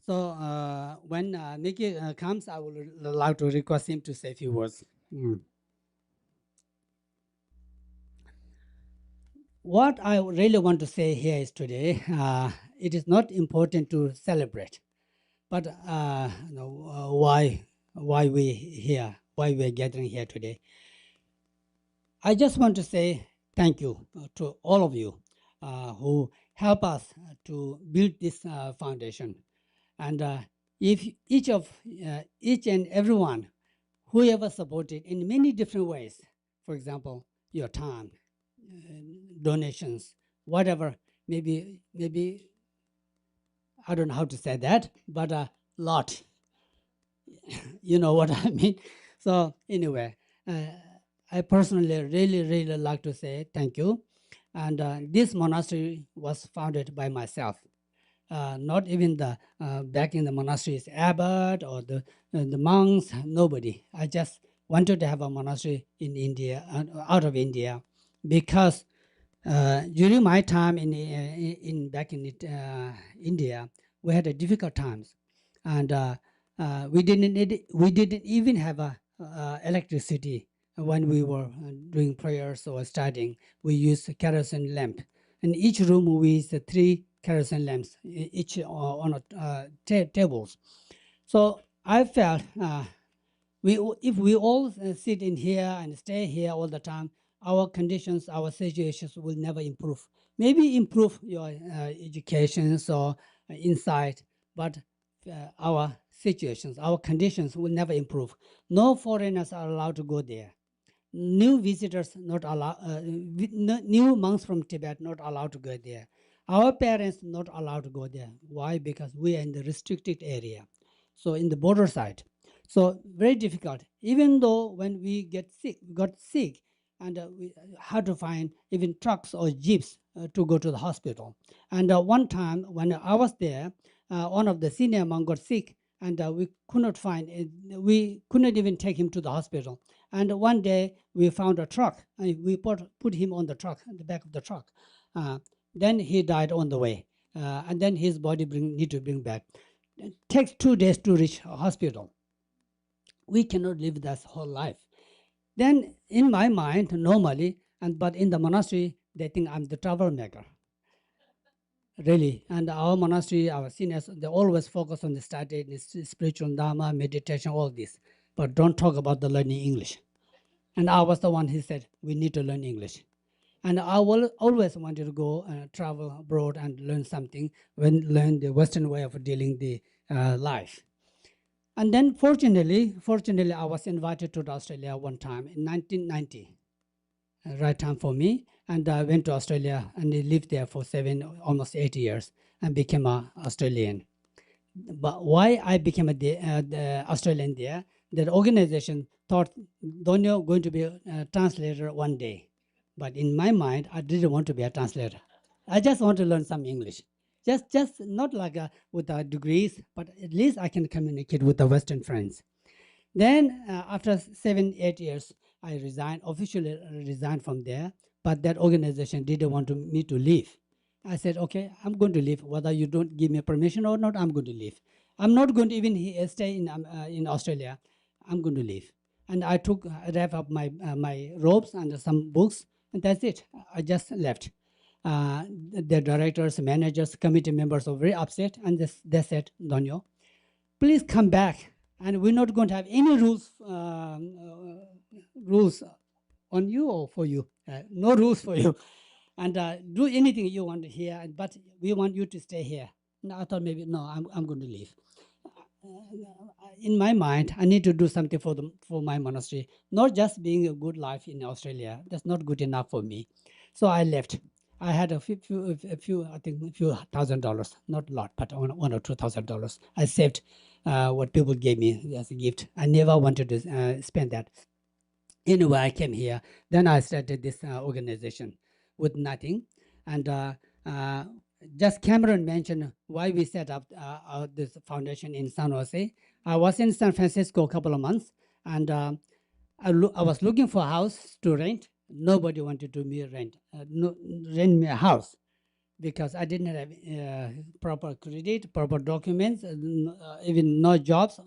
so when Mickey comes, I will allow to request him to say a few words. What I really want to say here is today, it is not important to celebrate, but why we here, why we are gathering here today. I just want to say thank you to all of you who help us to build this foundation. And if each and everyone, whoever supported in many different ways, for example, your time, donations, whatever, maybe I don't know how to say that, but a lot. You know what I mean? So anyway, I personally really like to say thank you. And this monastery was founded by myself. Not even the back in the monastery's abbot or the monks, nobody. I just wanted to have a monastery in India, out of India, because during my time in back in India, we had a difficult times, and we didn't even have a electricity when we were doing prayers or studying. We used a kerosene lamp. In each room, we used 3 kerosene lamps, each on tables. So I felt if we all sit in here and stay here all the time, our conditions, our situations will never improve. Maybe improve your educations or insight, but our situations, our conditions will never improve. No foreigners are allowed to go there. New visitors not allowed, new monks from Tibet not allowed to go there. Our parents not allowed to go there. Why? Because we are in the restricted area, so in the border side. So very difficult. Even though when we got sick, and we had to find even trucks or jeeps to go to the hospital. And one time when I was there, one of the senior monks got sick, and we could not find it. We couldn't even take him to the hospital. And one day we found a truck, and we put him on the truck, the back of the truck. Then he died on the way, and then his body need to bring back. It takes 2 days to reach a hospital. We cannot live that whole life. Then in my mind, normally, but in the monastery, they think I'm the troublemaker. Really, and our monastery, our seniors, they always focus on the study, the spiritual dharma, meditation, all this, but don't talk about the learning English. And I was the one who said, we need to learn English. And I will always wanted to go travel abroad and learn something, learn the Western way of dealing the life. And then fortunately, I was invited to Australia one time in 1990. Right time for me, and I went to Australia and lived there for almost 8 years and became an Australian. But why I became the Australian there, that organization thought Donio going to be a translator one day. But in my mind, I didn't want to be a translator. I just want to learn some English. Just not like with degrees, but at least I can communicate with the Western friends. Then after 7-8 years, I officially resigned from there, but that organization didn't want me to leave. I said, okay, I'm going to leave. Whether you don't give me permission or not, I'm going to leave. I'm not going to even stay in Australia. I'm going to leave. And I wrap up my robes and some books, and that's it. I just left. The directors, managers, committee members were very upset, and they said, Donio, please come back, and we're not going to have any rules on you or for you. No rules for you. And do anything you want here, but we want you to stay here. And I thought maybe, no, I'm going to leave. in my mind, I need to do something for my monastery. Not just being a good life in Australia. That's not good enough for me. So I left. I had a few, I think a few $1,000, not a lot, but $1,000 or $2,000. I saved what people gave me as a gift. I never wanted to spend that. Anyway, I came here. Then I started this organization with nothing. And just Cameron mentioned why we set up this foundation in San Jose. I was in San Francisco a couple of months, and I was looking for a house to rent. Nobody wanted to rent me a house because I didn't have proper credit, proper documents, even no jobs.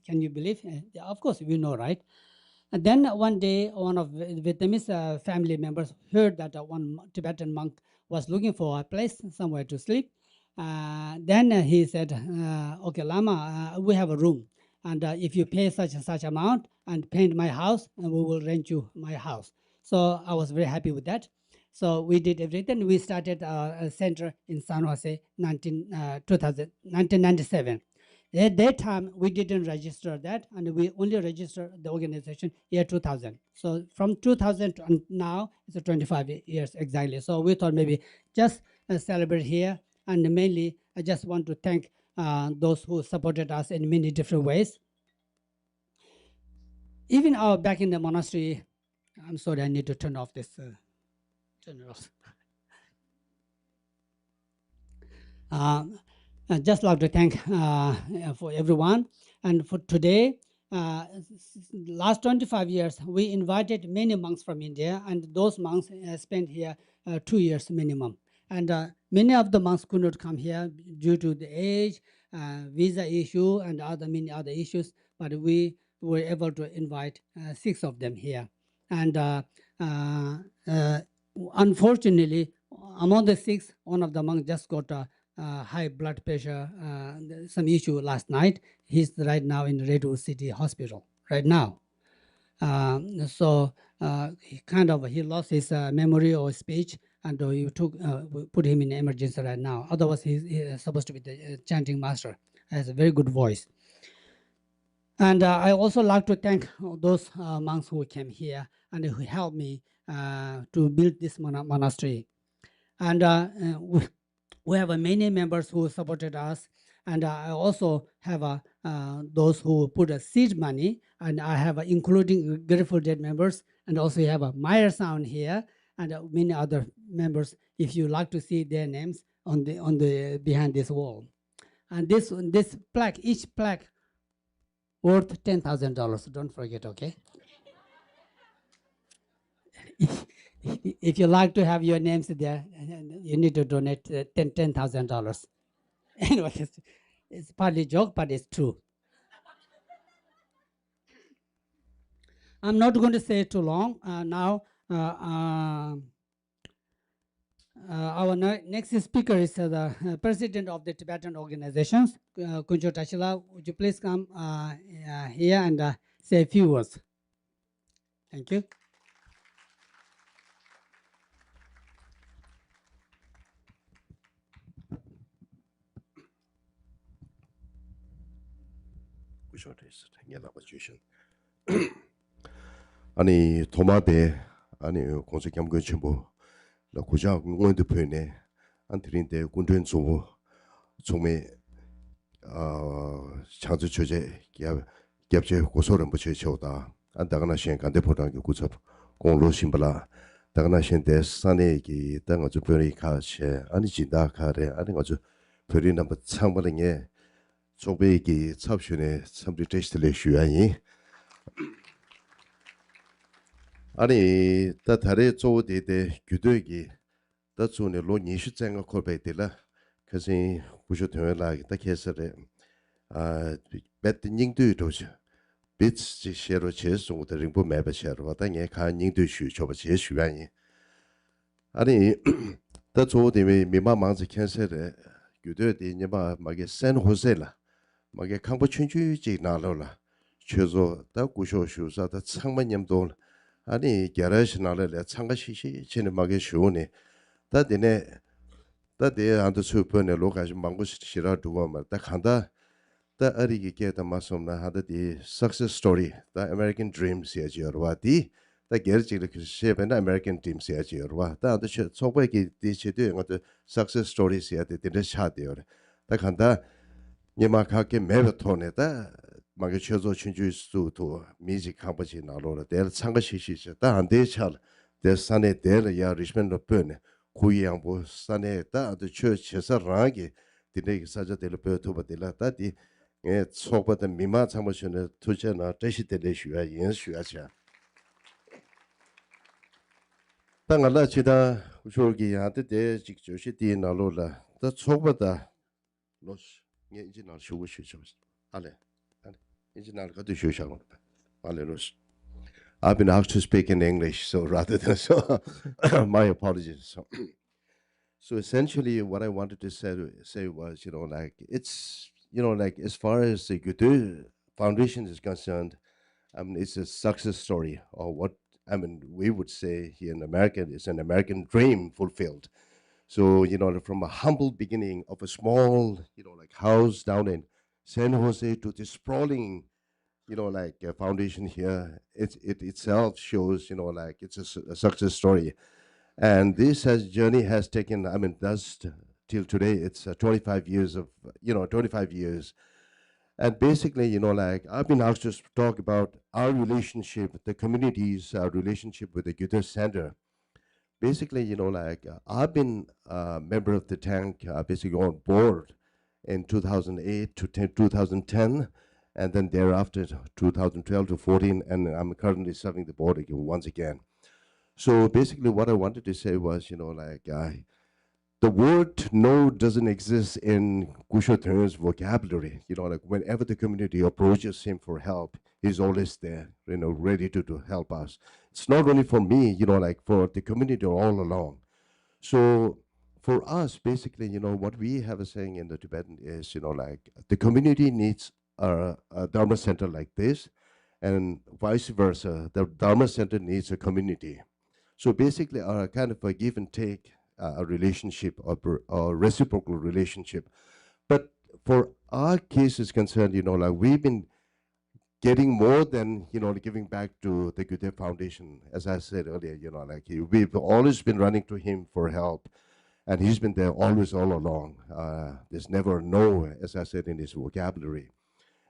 Can you believe? Of course, we know, right? And then one day, one of Vietnamese family members heard that one Tibetan monk was looking for a place somewhere to sleep. Then he said, okay, Lama, we have a room. And if you pay such and such amount and paint my house, and we will rent you my house. So I was very happy with that. So we did everything. We started a center in San Jose 1997. At that time, we didn't register that, and we only registered the organization year 2000. So from 2000 to now, it's 25 years exactly. So we thought maybe just celebrate here, and mainly I just want to thank those who supported us in many different ways. Even back in the monastery, I'm sorry, I need to turn off this. Turn it off. I'd just like to thank for everyone. And for today, last 25 years, we invited many monks from India, and those monks spent here 2 years minimum. And many of the monks could not come here due to the age, visa issue, and many other issues, but we were able to invite 6 of them here. And unfortunately, among the 6, one of the monks just got high blood pressure, some issue last night. He's right now in Redwood City Hospital right now. So he lost his memory or speech, and we put him in emergency right now. Otherwise, he's supposed to be the chanting master. Has a very good voice. And I also like to thank those monks who came here and who helped me to build this monastery. And we have many members who supported us, and I also have those who put a seed money, and I have including Grateful Dead members, and also we have a Meyer Sound here, and many other members. If you like to see their names on the behind this wall, and this plaque, each plaque worth $10,000. Don't forget, okay? If you like to have your names there, you need to donate $10,000. Anyway, it's partly a joke, but it's true. I'm not going to say too long. Now, our next speaker is the president of the Tibetan organizations, Kuncho Tashila. Would you please come here and say a few words? Thank you. 아니 도마베 아니 공식 겸그 전부 라 고장 공원도 표현에 안트린데 군전 좀 좀에 창조 주제 겹제 고소를 붙여 쳐다 안다가나 시간대 보다게 고쳐 공로 심발라 다가나 신대 산에기 땅어 좀 별이 가시 아니 진다 가래 아니 아주 별이 넘버 창벌에 조배기 첩션에 참리 테스트를 쉬어야니 아니 다 다리 조대대 규도기 다 존에 로니시 쟁거 콜베들라 그래서 부셔 되어라 다 계설에 배트닝도 도시 비츠 쉐로 제송의 링보 매버셔로 와다게 간닝도 쉬초바 제슈안이 아니 다 조대미 미마망지 캔서에 규도대 니마 마게 샌호세라 마게 강보 춘주지 나로라 최소 다 구쇼슈사 다 창만님도 아니 게라시나를 참가시시 진행하기 쉬우니 다디네 다디 안도 수변에 로가지 망고시 싫어 두고 말다 간다 다 the Arigi get the Masomna had the success story, the American dreams here, Jorwati, the Gerji shape and the American dreams here, Jorwa, the shit so wake this doing the success stories here, the Shadior. The Kanda Yamakaki Marathoneta, Magachozo Chinjus to music company in Alora, their Sangashish, and they shall, their Sunny there, Ya Richmond of Pun, Kuyambo, Saneta, the church has a rangi, the next Saja de la Pertuba de la Tati, and so but the Mima Samotion to Jana, Tashi de Leshua, Yenshuacha. Tangala Chida, Shurgi, had the day, Jikjoshi, Nalola, that's over the loss. Engineer show shows. Ale. Engineer got to show show. Ale. I've been asked to speak in English, so rather than so, my apologies. So essentially, what I wanted to say was, like it's, like as far as the Gyuto Foundation is concerned, it's a success story, or what we would say here in America, it's an American dream fulfilled. So, from a humble beginning of a small, like house down in San Jose to this sprawling, foundation here, it itself shows, like it's a success story. And this journey has taken, thus till today, it's 25 years of, 25 years. And basically, like I've been asked to talk about our relationship, the community's relationship with the Gyuto Center. Basically, I've been a member of the tank, basically on board in 2008 to 2010, and then thereafter 2012 to 14, and I'm currently serving the board again, once again. So basically, what I wanted to say was, the word no doesn't exist in Gusho Teng's vocabulary. Like whenever the community approaches him for help, he's always there, ready to help us. It's not only for me, like for the community all along. So for us, basically, what we have a saying in the Tibetan is, like the community needs a Dharma center like this, and vice versa, the Dharma center needs a community. So basically, our kind of a give and take a relationship or reciprocal relationship. But for our case is concerned, like we've been getting more than, giving back to the Gyuto Foundation. As I said earlier, like we've always been running to him for help. And he's been there always all along. There's never no, as I said, in his vocabulary.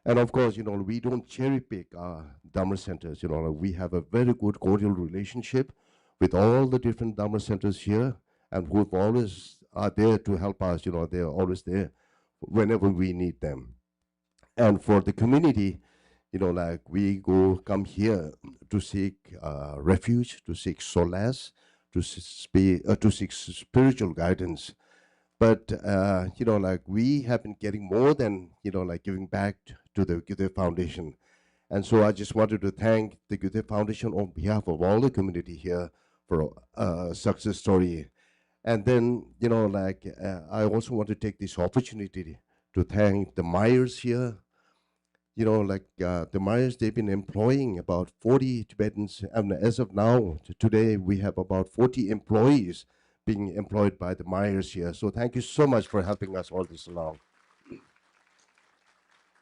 And of course, we don't cherry pick Dharma centers. We have a very good cordial relationship with all the different Dharma centers here, and who always are there to help us. They're always there whenever we need them. And for the community, like we come here to seek refuge, to seek solace, to seek spiritual guidance. But like we have been getting more than like giving back to the Gyuto Foundation. And so I just wanted to thank the Gyuto Foundation on behalf of all the community here for a success story. And then, I also want to take this opportunity to thank the Myers here. The Myers, they've been employing about 40 Tibetans. And as of now, today, we have about 40 employees being employed by the Myers here. So thank you so much for helping us all this along.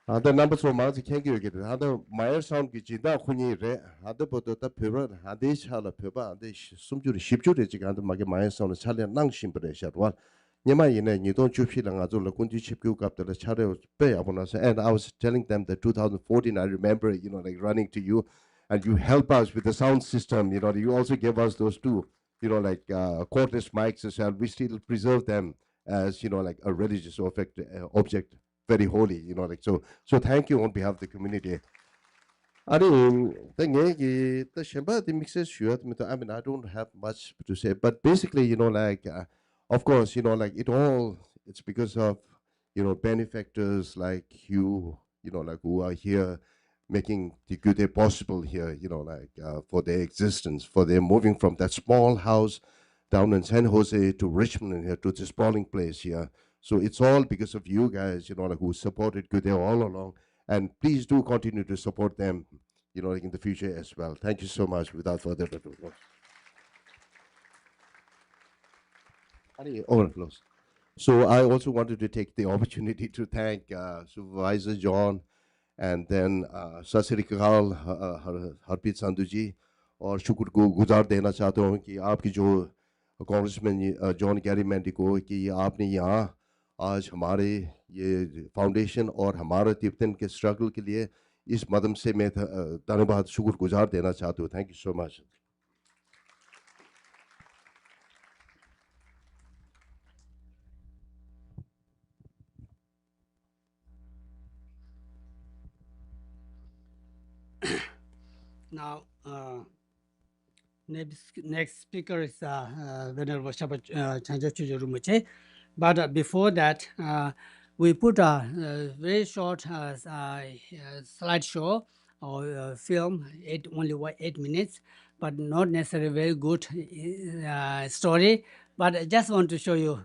The numbers from Mazi can't get it. The Myers sound Gijida Huni Re, other Potota Pura, Hadish Hala Puba, the Sumjuri Shipjuri, the Magi Myers on the Italian Nang Shimpre. Well, Yama, you don't choose Azula Kunti Shipuk up to the Charo Bay upon us. And I was telling them that 2014, I remember, like running to you, and you help us with the sound system. You also gave us those two, like cordless mics as well. We still preserve them as, like a religious object, very holy, like so. So thank you on behalf of the community. I mean, I don't have much to say, but basically, of course, like it's because of, benefactors like you, like who are here making the good day possible here, for their existence, for their moving from that small house down in San Jose to Richmond here to this sprawling place here. So it's all because of you guys, like who supported Good Day all along. And please do continue to support them, like in the future as well. Thank you so much. Without further ado. So I also wanted to take the opportunity to thank Supervisor John and then Sasrikal Harpreet Sandhu ji और शुक्र को गुजार देना चाहता हूँ कि आपकी जो कांग्रेसमैन जॉन कैरीमैंडी को कि आपने यहाँ आज हमारे ये फाउंडेशन और हमारे तिब्बतन के स्ट्रगल के लिए इस मदम से मैं धन्यवाद शुक्र गुजार देना चाहता हूँ. Thank you so much. Now, next speaker is Venerable Shabbat Chanjachu Rumuche. But before that, we put a very short slideshow or film, only 8 minutes, but not necessarily very good story. But I just want to show you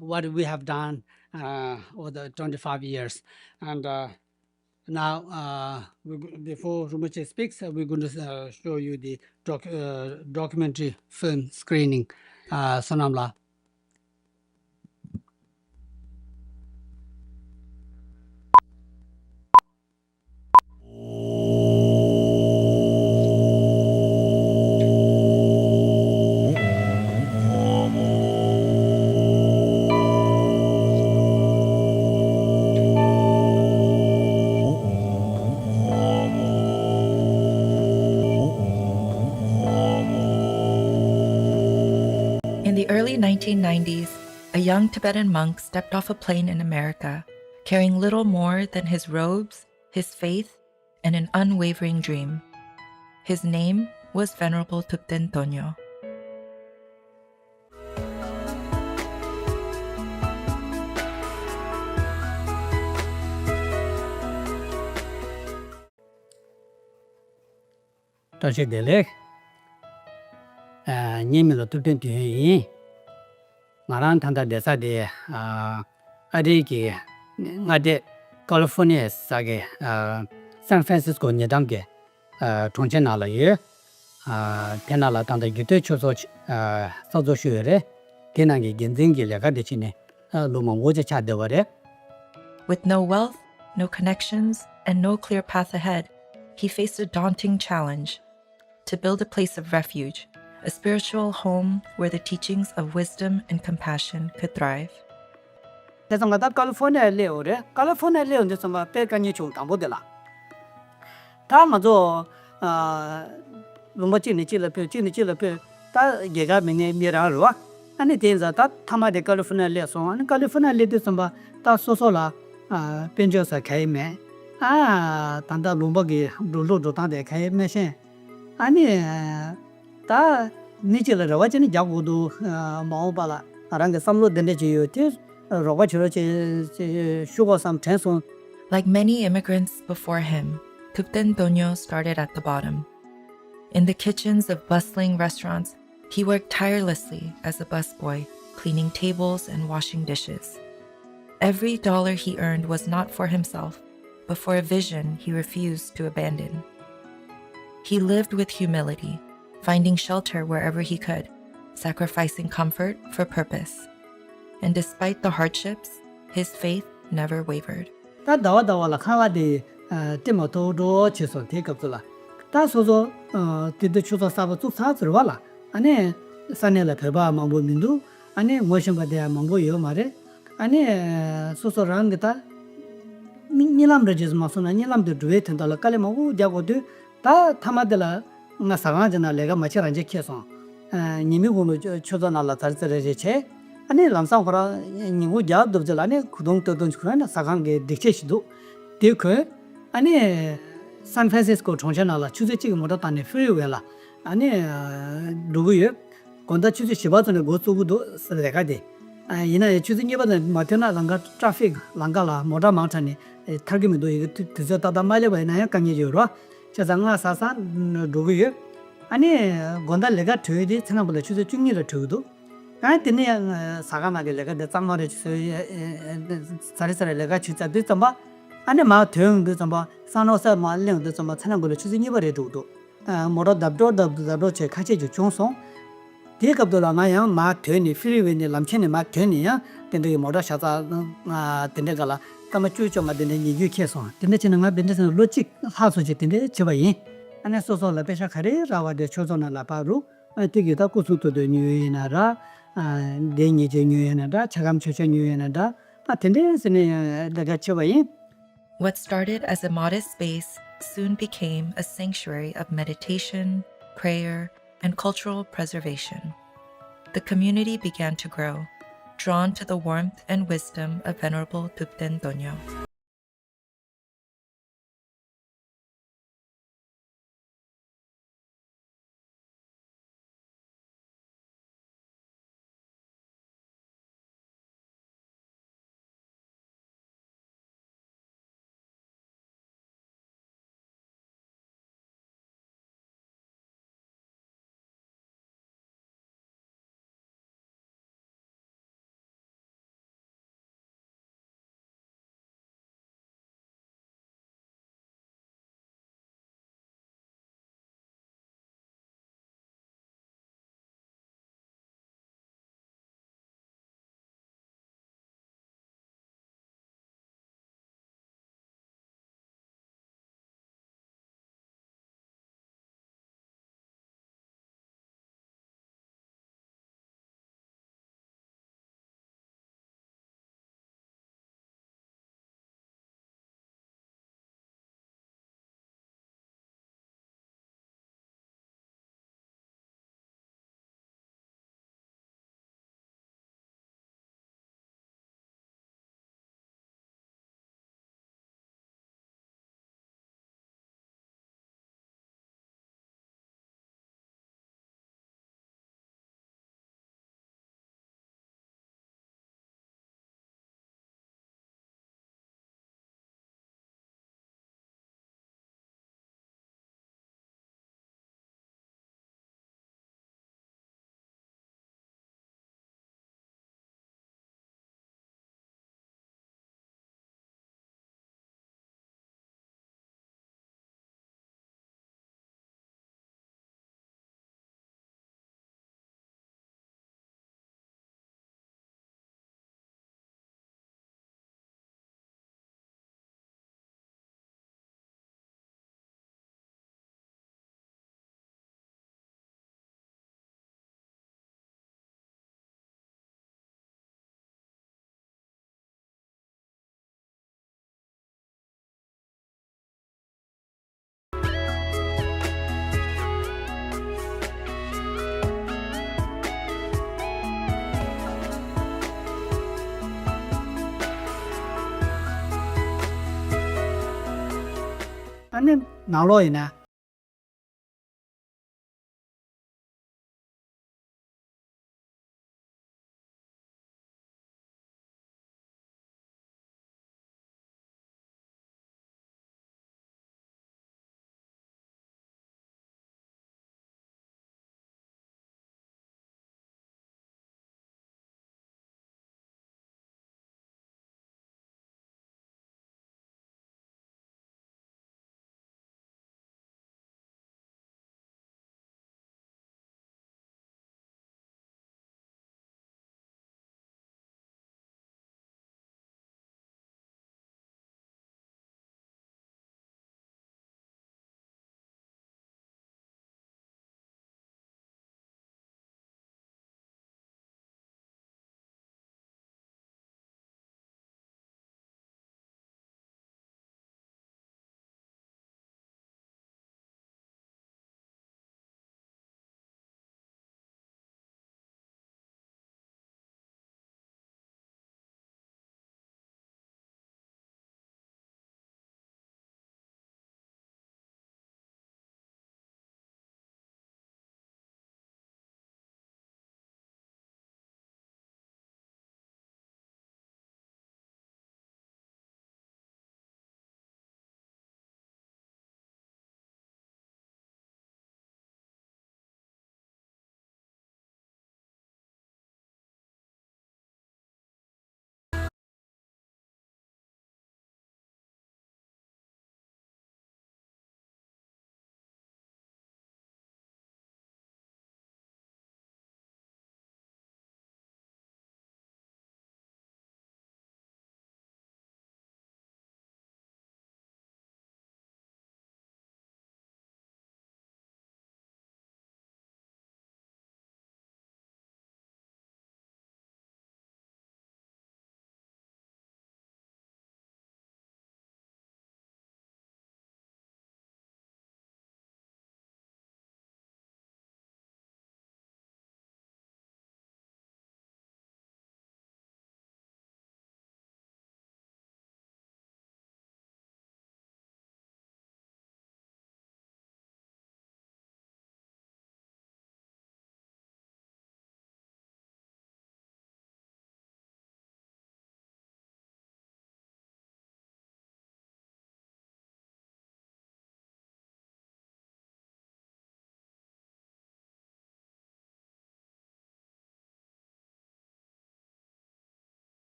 what we have done over the 25 years. And now, before Rumache speaks, we're going to show you the documentary film screening, Sonamla. In the early 1990s, a young Tibetan monk stepped off a plane in America, carrying little more than his robes, his faith, and an unwavering dream. His name was Venerable Thupten Tonyo. Tashi Delek, Nimilo Thupten Tonyo, Maran Tanda Desa de Adiki, Nade, California, Sage, San Francisco, Nedamge, Tonchenala ye, Tenala Tanda Gyuto Chosoch, Sozo Shure, Tenangi Genzingi Lagadicine, Luma Woja Chadevare. With no wealth, no connections, and no clear path ahead, he faced a daunting challenge: to build a place of refuge, a spiritual home where the teachings of wisdom and compassion could thrive. California Leore, California Leon, the summer Pekanichu Tambodela. Tamazo Lumachini Chilla, Ta Yegabine Mirarua, and it is that Tama de California Leson, and California Lady Samba, Ta Sosola, Pinjosa Kaime, Tanda Lumbagi, Lulu Tande Kaime, and Ta Nichilla Ravachini Jagudu Maubala, Aranga Samlo Deneji, Sugar some tension. Like many immigrants before him, Thupten Tonyo started at the bottom. In the kitchens of bustling restaurants, he worked tirelessly as a busboy, cleaning tables and washing dishes. Every dollar he earned was not for himself, but for a vision he refused to abandon. He lived with humility, finding shelter wherever he could, sacrificing comfort for purpose. And despite the hardships, his faith never wavered. Ta dawa la khawa de timoto do chiso take up la. Ta sozo did the chusa sabu sa wala. Ane sanela peba mambo mindu, ane motion ba de mambo yo mare, ane soso rangeta nilam regis masuna nilam de duet and la kale mabu jago de ta tamadela na sagajana lega machiranje keson. Nimi gulu chusa na la tartere che. 아니 람상거라 니고 잡도 아니 구동도도 그러나 사강게 딕체시도 되고 아니 샌프란시스코 총천나라 추제 지금 뭐다 단에 프리웨라 아니 누구요 건다 추제 시바전에 고소부도 쓰레가데 이나 추제 니바는 마테나 랑가 트래픽 랑가라 모다 마운틴이 타기미도 이거 드저다다 말려봐야 강해져로 자장아 사산 누구요 아니 건다 내가 되게 생각보다 추제 중리를 줘도 아니네 사가마게 내가 내 짬마를 사리사리 내가 진짜 됐잖아 아니 마 대응도 좀 산호사 말령도 좀 찾는 거를 추진이 버려도 뭐라 답도 제 같이 좀 종송 대급도 나야 마 되니 필리윈이 남친이 마 되니야 tende moda shata tende gala kama chu choma tende ni yu keso tende chena nga bende sen logic ha so je tende cheba yin ane so so la pesha khare rawa de chozo na la paru tigi ta kusu to de nyu na ra de ni je nyu na da chagam choche nyu na da tende sen daga cheba yin. What started as a modest space soon became a sanctuary of meditation, prayer, and cultural preservation. The community began to grow, drawn to the warmth and wisdom of Venerable Thupten Donyo. ane nalo ina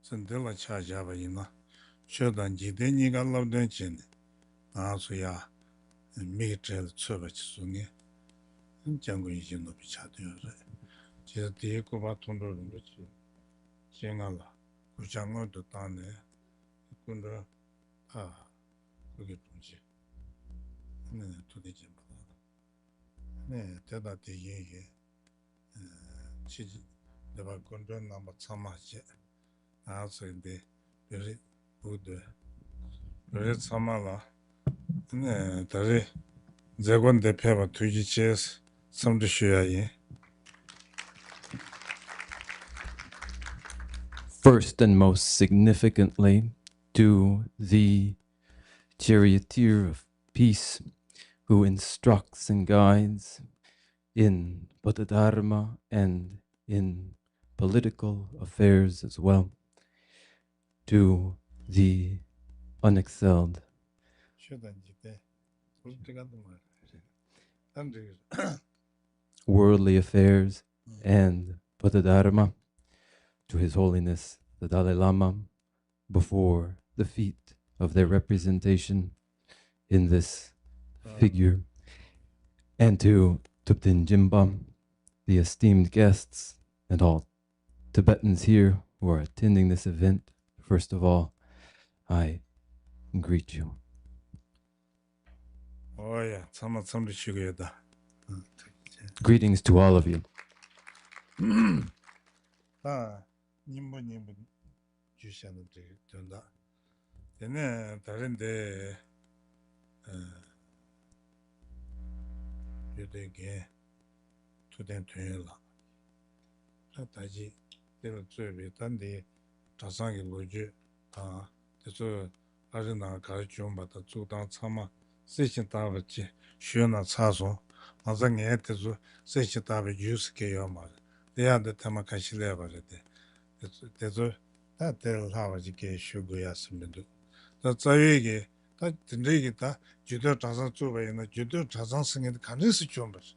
Sandela Chajava ina. Shodan Jideniga Laudenchin. Asuya. Michael Church Sungi. Jango Yino Pichadu. Just the Ecoba Tondo Chingala. Kujango to Tane. Kunda. Look Punchi. To the Jimba. Tada de Ye. Chiji. The Vakunda number Samache. Also the very good. Very Samala. Tari. Zagon de Peva Tujiches. Some to Shuaye. First and most significantly, to the charioteer of peace who instructs and guides in Bodhidharma and in political affairs as well, to the unexcelled worldly affairs and Bodhidharma, to His Holiness the Dalai Lama, before the feet of their representation in this figure, and to Thupten Jinpa, the esteemed guests, and all Tibetans here who are attending this event. First of all, I greet you. Oh yeah, some to Shugeda. Greetings to all of you. Nimbo Jushan Tunda. Then Tarende Yudege to them Tuela. Taji, they were Trevi, Tandi, Tasangi Loju, the Arena Karachum, but the Sudan Sama, Session Tavachi, Shuna Saso, Mazangi Etezu, Session Tavi Yusuke Yomar. They are the Tamakashi level. There's that tell how education should go as that's a wiggy, that the Rigita, Judo doesn't do in the Judo doesn't sing in the Kanisi Chumbers.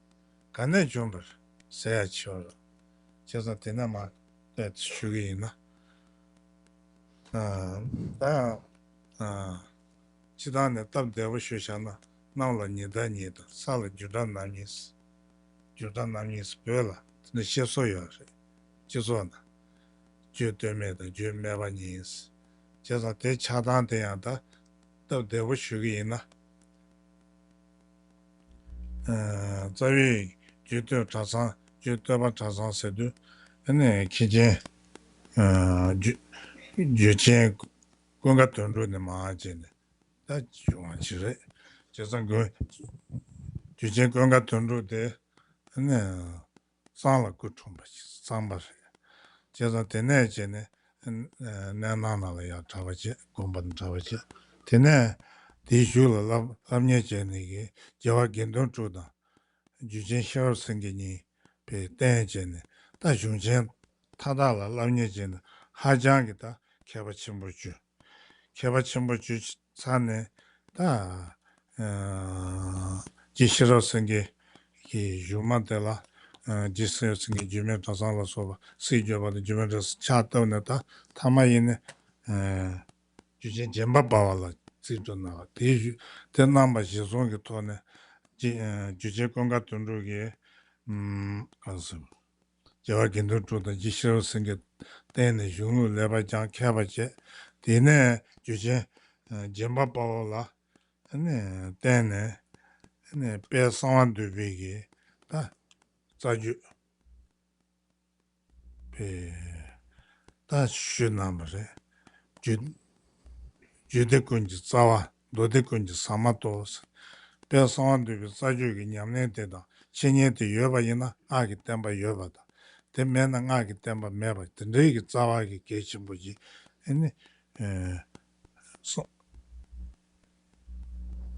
Kane Chumber, say a sure. Just a tenama that's Shugina. Chidana Tab Devoshana, Nala Nida Nida, Salad Judan Nanis Bella, the Shesoya, Chizona. Jutemeda, Jumevanis. Just a te chadanteanda, though they were sugina. Zavi, Gyuto Tazan, Gyuto Tazan Sedu, and then Kijin, Juchen Gungatun the margin. That you want to say. Just a good Juchen Gungatun there, and then Sala Kutumba, Samba. Just a tenegene. Nanala ya Tavachi, Gumban Tavachi. Tene, the Jula Lamnegeni, Java Gendon Juda, Jujin Shar Singini, Pe Dengene, Da Junjen, Tadala Lamnegen, Hajangita, Kavachimbuju. Kavachimbuju Sane, Da Jishiro Singi, Jumatella. Just Jimmy Tazala Sova, see Java the Juventus Chatoneta, Tamayin, Jemba Bawala, Sidona, the number she's on the tone, Juje Conga Tundugi, Java Gindu to the Jishiro Singer, then the Junu Leva Jan Cavache, Dine Juje Jemba Bawala, and then Bear Sound to Vigi. Zaju da shu namre jude kunji zawa lode kunji samatos pe sawan de zaju gi nyamne de da chenye de yoba yina agi temba yoba da de mena agi temba meba de rigi zawa gi gechin buji ene so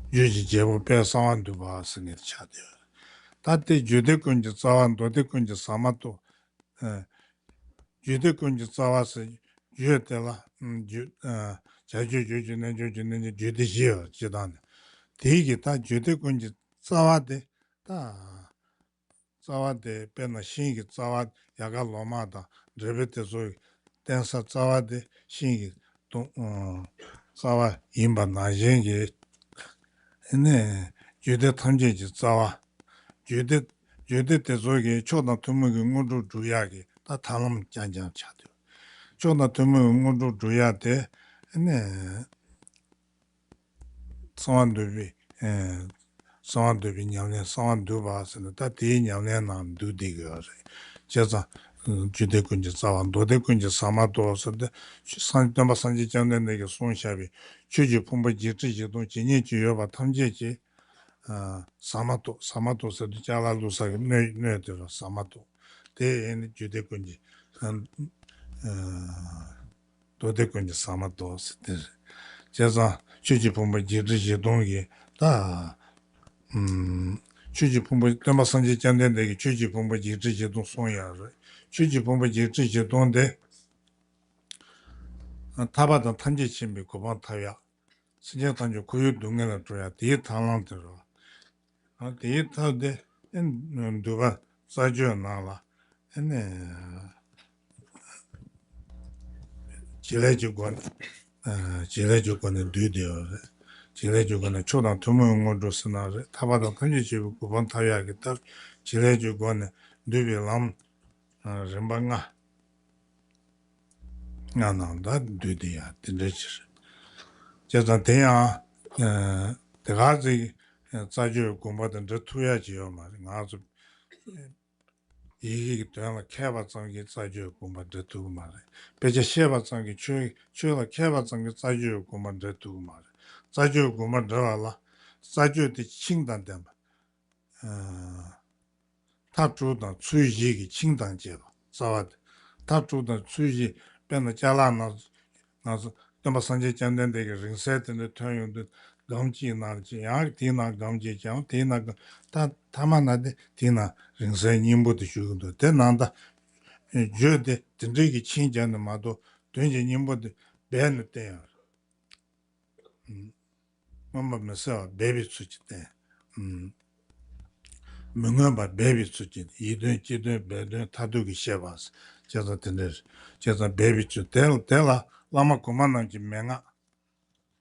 yuji jebo pe sawan de ba singe chade tate jude kunji zawa lode kunji samato Jude kunji zawasi juetela 자주 jude jiyo jidane. Digi ta jude kunji zawade ta zawade pena shingi zawad yaga loma da rebete zoi 댄서 자와데 신기 동 자와 임바 나jen게 네 주대 탐제지 자와 주대 대조게 초나 투무게 모두 주야게 다 다음 장장 차도 초나 투무 모두 주야데 네 상완도비 상완도비 냐네 상완도바스는 다 대냐네 남 두디가 제자 주대군지 자완 도대군지 사마도서데 산담바 산지장된 내게 손샵이 주주 풍부지 지지도 진이 주요바 탐제지 사마도서도 자라루사 네네들 사마도 대엔 주대군지 도대군지 사마도스 제자 주주 풍부지 지지동이 다 주주 풍부 담바 산지장된 내게 주주 풍부지 지지도 손야 주지 본부지 지지 돈데 타바던 탄지침비 고반 타야 신경 탄주 고유 동네를 줘야 뒤에 탈란트로 뒤에 탈데 누가 사줘 나라 ene 지레주권 지레주권의 뒤되어 지레주권의 초당 투명으로 쓰나 타바던 탄지침비 고반 타야겠다 지레주권의 뒤비람 remanga 나나다 뒤디야 dinre지 제가 대야 대가지 자주 공부하던 저 투야지요 말이야 아주 이게 또한 개발상이 자주 공부하던 저 말이야 배제 시험상이 주로 개발상이 자주 공부하던 저 말이야 자주 공부하더라 자주의 칭단된 탑주다 수익이 칭단제로 싸워 탑주다 수익이 변의 자라나 나서 좀 선제 전된데 그 인세트의 통용도 감지나지 양디나 감지장 디나 다 다만나데 디나 인세 님부터 주고도 되난다 저데 진짜기 친자는 마도 된지 님부터 배는 때요 엄마면서 베비 수치때 명함바 베비 수치 이든 지든 배든 타두기 셔바스 제가 듣는 제가 베비 수 텔라 라마 고만한지 맹아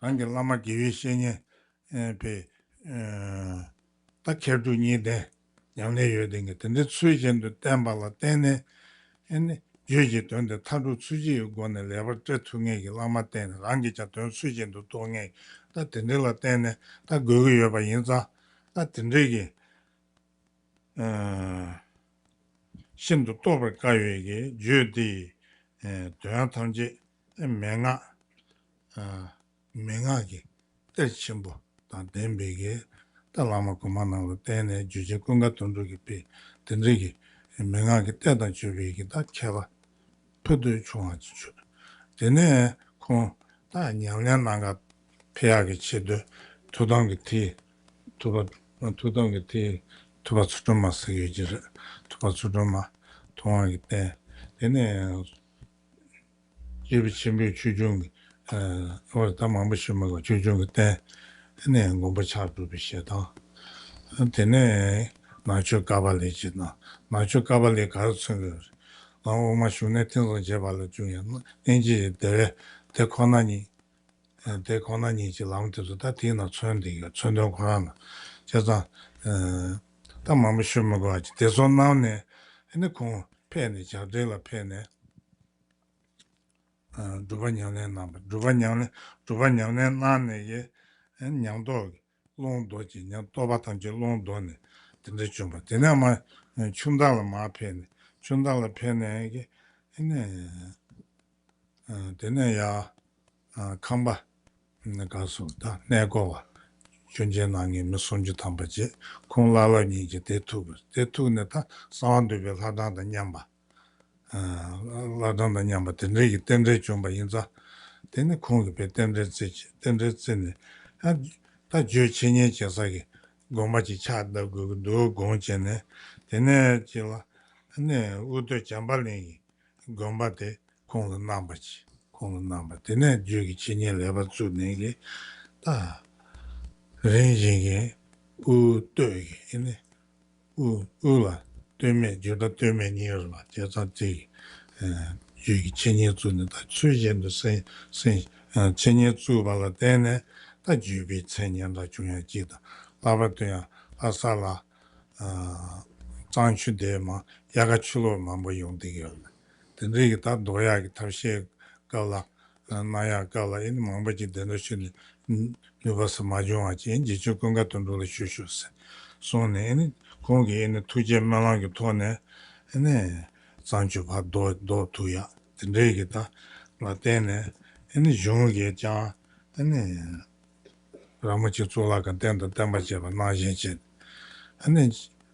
안게 라마 기위신이 배 딱해두니데 양내여야 된게 근데 수의전도 땜발라 때네 ene jeje donde taru suji gone lever te tunge ki lama ten rangi cha don suji do tonge ta tenela tene ta gogo yo ba yinza ta tenregi 신도 또버 가요에게 주디 도양 통지 맹아 맹아기 때침보 다 덴베게 달라마 고만나로 때네 주제 군가 돈도기 비 tenregi 맹하게 때다 주비기 다 캐봐 표도 중하지 주 되네 콩다 냥냥 나가 폐하게 치도 두덩이 티 두덩이 티 두바 수좀마 쓰기지를 두바 수좀마 통하기 때 되네 집이 준비 주중 다 마음심하고 주중 때 되네 공부 차도 비시다 되네 나초 가발리지나 나초 가발리 가르쳐서 나오마 슈네팅을 제발로 중요한 인지 대코나니 이제 라운드도 다 뒤나 천대가 천정 관한 제가 다 마음이 심하고 하지 대선 나오네 근데 그 펜이 자들라 펜에 두번ኛ네 남바 두번ኛ네 나네게 냥도 롱도지 냥 또바탄지 롱도네 근데 좀 봐. 내가 춘달을 마펜 춘달을 펜에게 네 되네야 컴바 가수다 내고와 존재나니 무슨지 탐바지 콩라라니 이제 대투네 다 사원들을 하다다 냠바 라다다 냠바 된데 좀 봐. 인자 되네 콩이 된데 다 주친이 제사기 고마지 차다 그도 공전에 되네 지라 네 우도 잠발니 고마데 콩은 남바지 되네 주기 친이 레바 주네게 다 렌징게 우도게 이네 우라 되면 저도 되면 이어라 제사지 유기 천년주는 다 출전도 천년주발라 때네 다 유비 천년다 중요하지다 라바도야 아살라 장추대마 야가출로만 뭐 용되게 근데 다 노야기 다시 가라 나야 가라 이 망바지 되는 누가서 마중하지 이제 조금 같은 돌을 쉬쉬었어 손에는 거기에는 투제만하게 돈에 네 산주바 도도투야 근데기다 라테네 ene junge ja ene ramachi zola kan tenda tambache ba na yin ene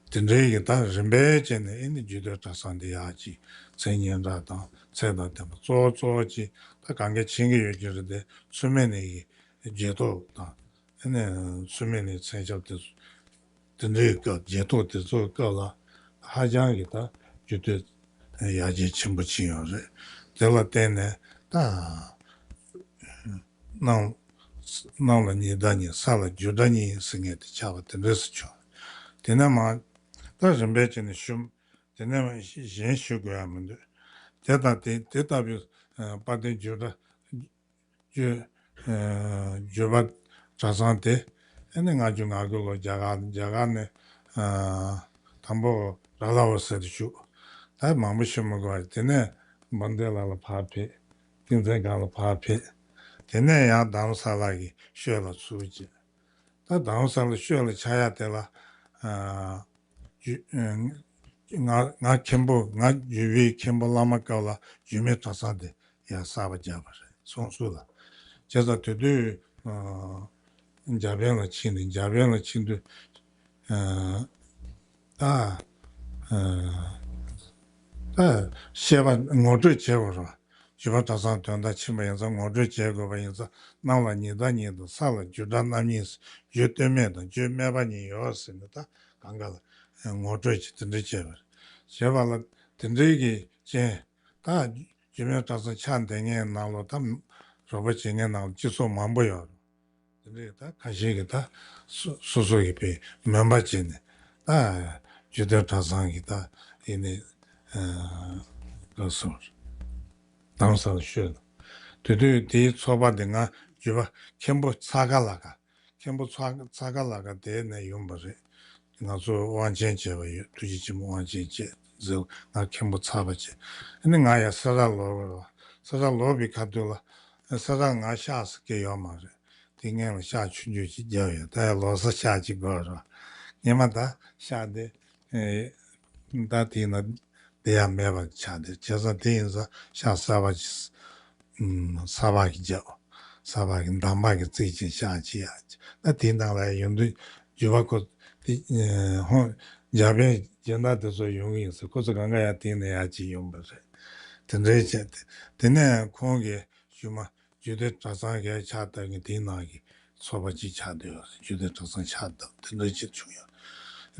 tendrege ta rembe chen ene judo ta sande ya ji chen da ta che da ta zo ji ta gange chinge ye ji de sume ne je do ta ene sume ne chen jao de tendrege ga je do de zo ga la ha jang ge ta judo ya ji chen bu chi yo re de la tene ta nang la ni da ni sa la ju da ni sing it cha wa de res chu de na ma da zhen be chen shum de na ma yin shu gu ya men de da bi pa de ju da ju ba cha san de ene nga ju nga go lo ja ga ne tam bo ra la wa se de chu da ma mu shu mo go de ne mon de la pa pe tin zhe ga la pa pe 되네 야 당사라기 쉬어라 수지 다 당사를 쉬어라 차야 되라 나 캠보 나 유비 캠보 라마까라 유메 타사데 야 사바자바 손수라 제가 되도 자변을 친도 다 시바 모두 제거로 주바 다산 된다 치면서 모두 제거가 인서 나와 니도 살아 주다 남니스 주때면도 주매바니 요스는다 강가다 모두 진짜 제거 제발라 된대기 제다 주면 다산 찬대에 나로 담 저버징에 나 지소 만보여 근데 다 가시게다 소소히 배 멤버진에 아 주다 다산이다 이네 그래서 당사를 쉬어. 되게 뒤 초반에가 주바 캠보 사갈라가 되네 용버지. 나서 완전 제어요. 두지지 완전 제. 나 캠보 차바지. 근데 나야 사달로비 카돌라. 사장 아샤스게 요마지. 딩에는 샤춘주지 저요. 다 로서 샤지 거라. 니마다 샤데 다티나 대야 매바 차데 제가 대인서 샤사바지 사바기죠 사바기 담바기 지진 샤지야 나 딘다라 용도 주바고 호 야베 연다도서 용인서 고서 강가야 딘내야지 용버세 된대제 되네 공게 주마 주대 자상게 차다게 딘나기 소바지 차대요 주대 자상 차다 된대지 중요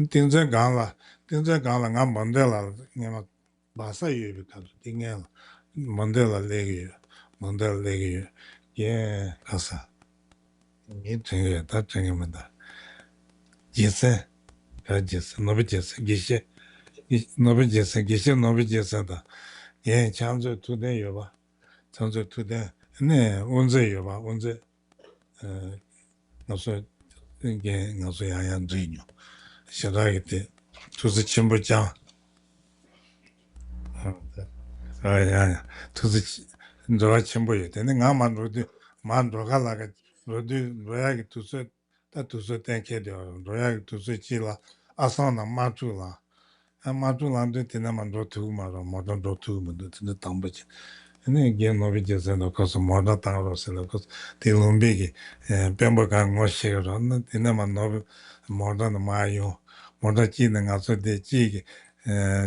딩제 강라 가 만델라 네마 바사 유비 카도 딩에 만델라 레기 예 가사 니 쟁에 다 쟁에만다 제세 가제세 노비제세 기시 노비제세 기시 노비제세다 예 참조 투데 요바 참조 투데 네 언제 요바 언제 나서 이게 나서 야야 드리뇨 시작하게 투스 침부장 아야 투스 너가 침부에 되는 가만 만도가라가 로야기 투스 다 투스 땡케려 로야기 투스 지라 아사나 마주라 마주란데 되나만 로투마로 모던 로투문도 되는 담바지 네 게노비제서는 거기서 모다 따라서는 그 딜롬비기 뱀버가 것이거든 되나만 노 모던 마요 모다 지는 가서 되지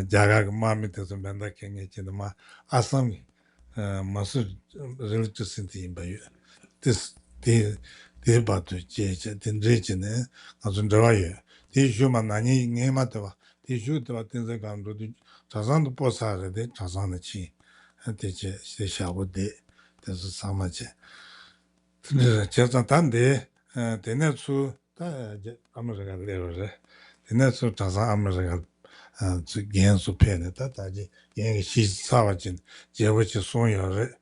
자가가 마음에 들어서 맨날 경계지는 마 아sam이 마스 릴리지스인데 임바요 디바도 제제 된지네 아주 좋아요 디슈만 아니 네마도 디슈도 된자간도 자산도 보사르데 자산의 치 대체 시샤고데 그래서 사마제 근데 제가 단데 되네수 다 아무래가 레어래 되네수 자산 아무래가 gensu pene ta taji yengi shi sawajin jewachi sonyore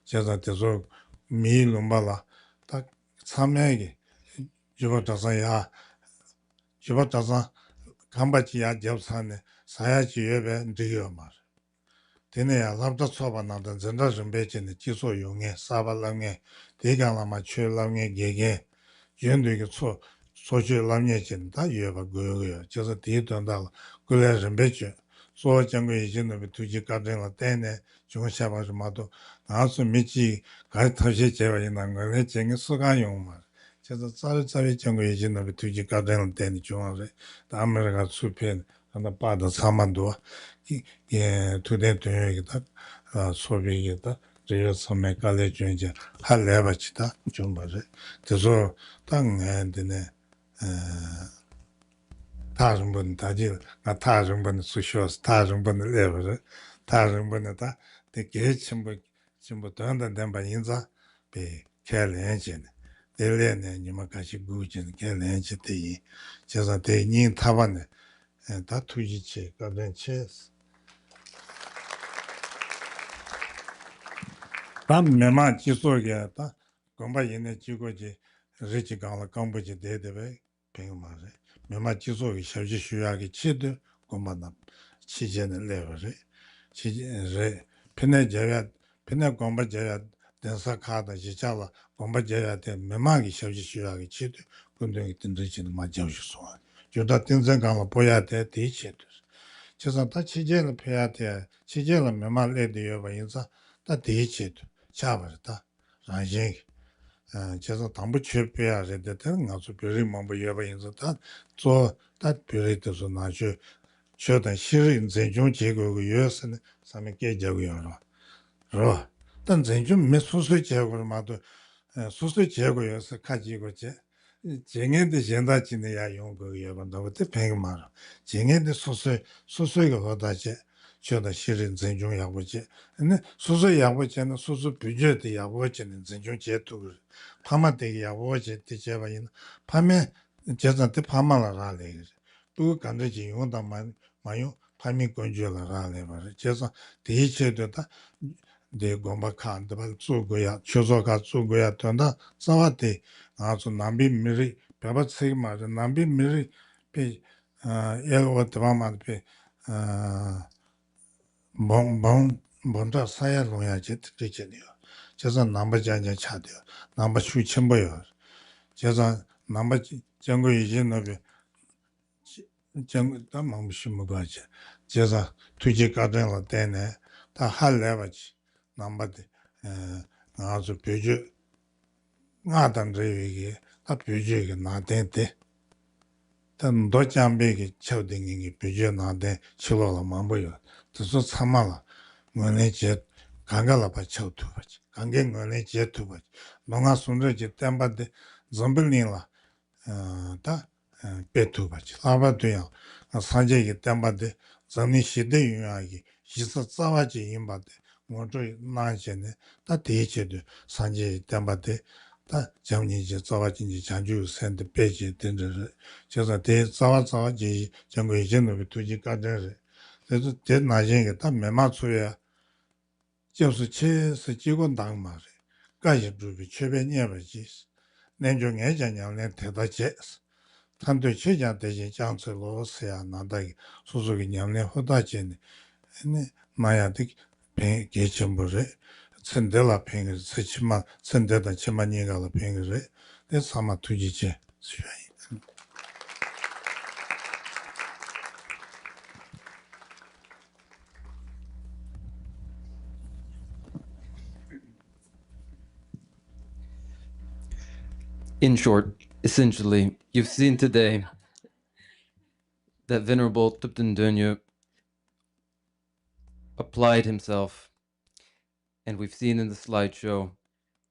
jaza tezo mi lumbala ta samyagi juba tasan ya juba tasan kambachi ya jebsane sayachi yebe ndiyo mar tene ya labda soba nanda zenda rinpechene jiso yunge saba lamge dega lama chwe lamge gege yendu so sochi lamge chen ta yeba goyo jaza di dondala gule rinpeche so jango yijino bi tuji kadrenla tene chunga shaba rimato ngasu michi gari tashi cheba yina ngale chengi suga yung mar jaza tsari jango yijino bi tuji kadrenla tene chunga re ta Amerika supen anda pada samandwa tuden tuyogita sobiigita riyo same kale junja haleba chita jumba re tezo ta ngayandine 타정분 다지 나 타정분 수쇼스 타정분 레버를 타정분 다 되게 전부 단단한 바 인자 배 켈렌진 델레네 니마 같이 구진 켈렌지 대이 제가 대인 타반에 다 투지체 가든체 밤 매만 지속에 다 공부 있는 지고지 리치 강을 공부지 대대배 배우마래 매만 지속이 셔지需要기 치드 공부나 치제는 레버리 치제 편에 제가 편에 공부 제가 densa 카드 지자와 공부 제가 때 매만이 셔지需要기 치드 군동이 든지는 맞아주소 저다 densa 강을 보야 돼 대치도 저선 다 치제는 펴야 돼 치제는 매만 레디어 봐 인사 다 대치도 잡았다 라진 제가 담부 취해야 되는 가서 별이 뭐 여봐 인사다 저다 별이도 나주 저던 실인 전중 제거고 요새는 삼에 깨져고요. 로. 단 전중 매수수 제거를 마도 수수 제거여서 가지고제 쟁에도 현다지네야 용거 여반도 그때 뱅말 쟁에도 수수가 어다지 저다 실인 전중 야고지 근데 수수 야고지는 수수 비주도 야고지는 전중 제도 파마되게 야고지 되제바인 파메 제한테 파마라라래 또 간다지 용다만 마요 파미 건조라라래 말 제가 대체도다 내 공부 칸도 발 주고야 조조가 주고야 된다 싸와대 아주 남비 미리 배바치 말은 남비 미리 비 예고 드라마 비아 뭔가 사야 놓야지 되잖아요. 제가 남바자냐 차대요. 남바 수천보요. 제가 남바 정거 이제 너비 정 담망심 뭐가지. 제가 투지 가든라 때네 다 할래바지. 남바데 아주 표주 나단들이 다 표주가 나한테 단 도장배기 쳐딩이 표주 나한테 실로라 만보요. 그래서 참아라. 뭐네 제 강가라 봐 쳐두바지. 강게 뭐네 제 두바지. 농아 손들지 땜바데 좀빌링라 다 배투바지. 아바도야. 산재기 땜바데 전이 시대 유야기 시서 싸와지 임바데 먼저 나한테네 다 대체도 산재 땜바데 다 정리지 싸와진지 장주 센데 배지 된들 제가 대 싸와지 정거 이제는 두지 가들 그래서 대 나중에 다 매마초야 就是切是结果当嘛的，个人准备全面念不及，那就俺家娘连听到解释，他对全家这些讲出老师呀，那的叔叔给娘连好大件的，那样的平给全部人，承得了平个，最起码承得了起码年个了平个人，那什么突击去是原因。In short, essentially, you've seen today that Venerable Thupten Dönye applied himself, and we've seen in the slideshow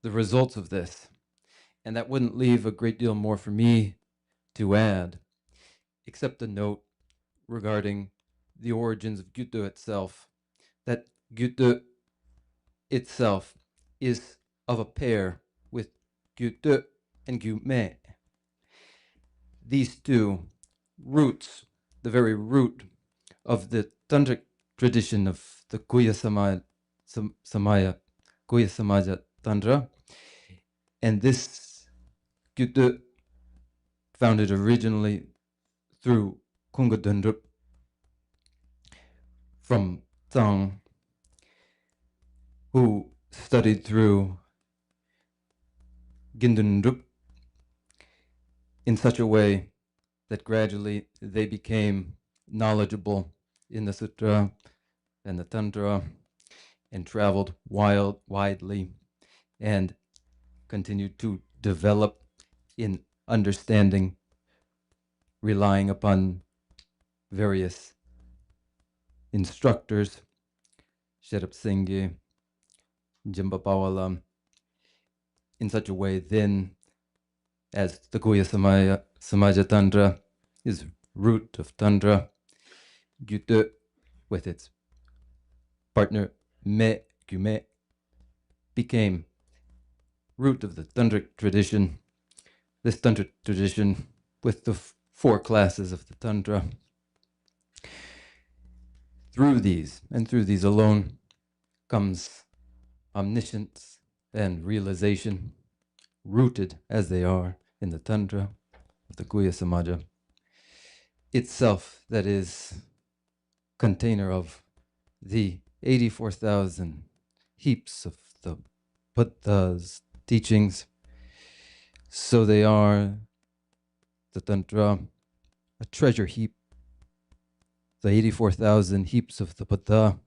the results of this. And that wouldn't leave a great deal more for me to add, except a note regarding the origins of Gyuto itself, that Gyuto itself is of a pair with Gyuto and Gyume. These two roots, the very root of the tantric tradition of the Guhya Samaja Tantra. And this Gyuto, founded originally through Kunga Dundrup from Tsang, who studied through Gindundrup in such a way that gradually they became knowledgeable in the Sutra and the Tantra and traveled widely and continued to develop in understanding, relying upon various instructors, Sherab Singh, Jimba Pawala, in such a way then as the Guhya Samaja Tantra is root of Tantra, Gyuto with its partner Me Gyume became root of the Tantric tradition. This Tantric tradition with the four classes of the Tantra. Through these, and through these alone, comes omniscience and realization, rooted as they are in the Tantra of the Guhya Samaja itself, that is container of the 84,000 heaps of the Buddha's teachings. So they are the Tantra, a treasure heap, the 84,000 heaps of the Buddha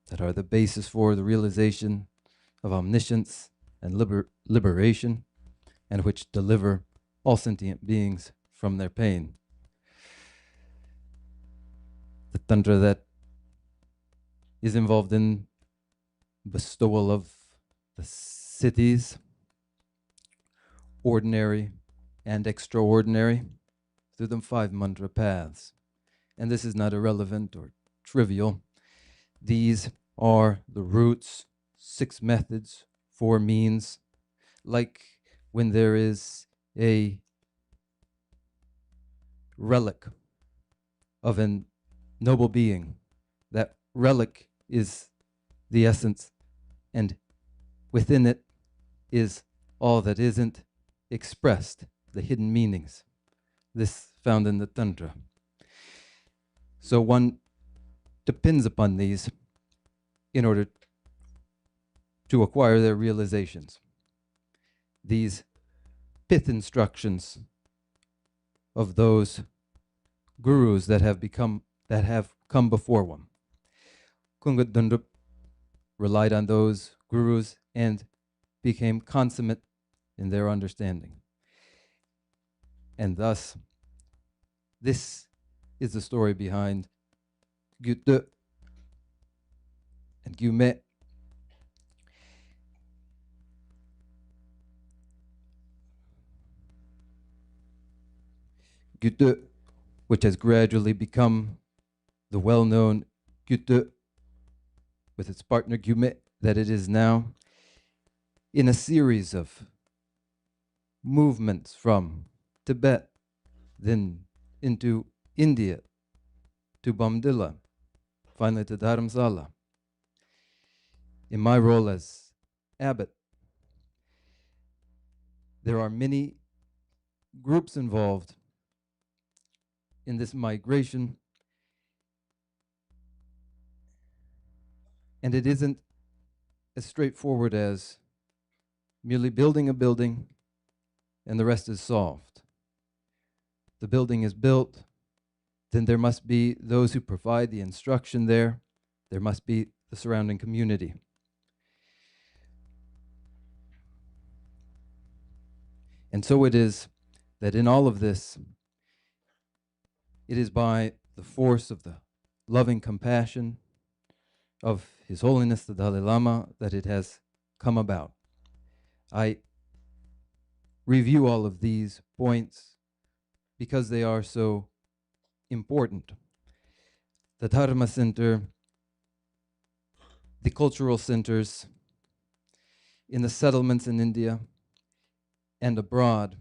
that are the basis for the realization of omniscience and liberation, and which deliver all sentient beings from their pain. The Tantra that is involved in bestowal of the siddhis, ordinary and extraordinary, through the 5 mantra paths. And this is not irrelevant or trivial. These are the roots, 6 methods, 4 means, like when there is a relic of a noble being, that relic is the essence, and within it is all that isn't expressed, the hidden meanings. This found in the Tantra. So one depends upon these in order to acquire their realizations. These pith instructions of those gurus that have come before one. Kunga Dundrup relied on those gurus and became consummate in their understanding. And thus, this is the story behind Gyuto and Gyume. Gyuto, which has gradually become the well-known Gyuto with its partner Gyume that it is now, in a series of movements from Tibet, then into India, to Bomdila, finally to Dharamsala. In my role as abbot, there are many groups involved in this migration, and it isn't as straightforward as merely building a building and the rest is solved. The building is built, then there must be those who provide the instruction there. There must be the surrounding community. And so it is that in all of this, it is by the force of the loving compassion of His Holiness the Dalai Lama that it has come about. I review all of these points because they are so important. The Dharma Center, the cultural centers in the settlements in India and abroad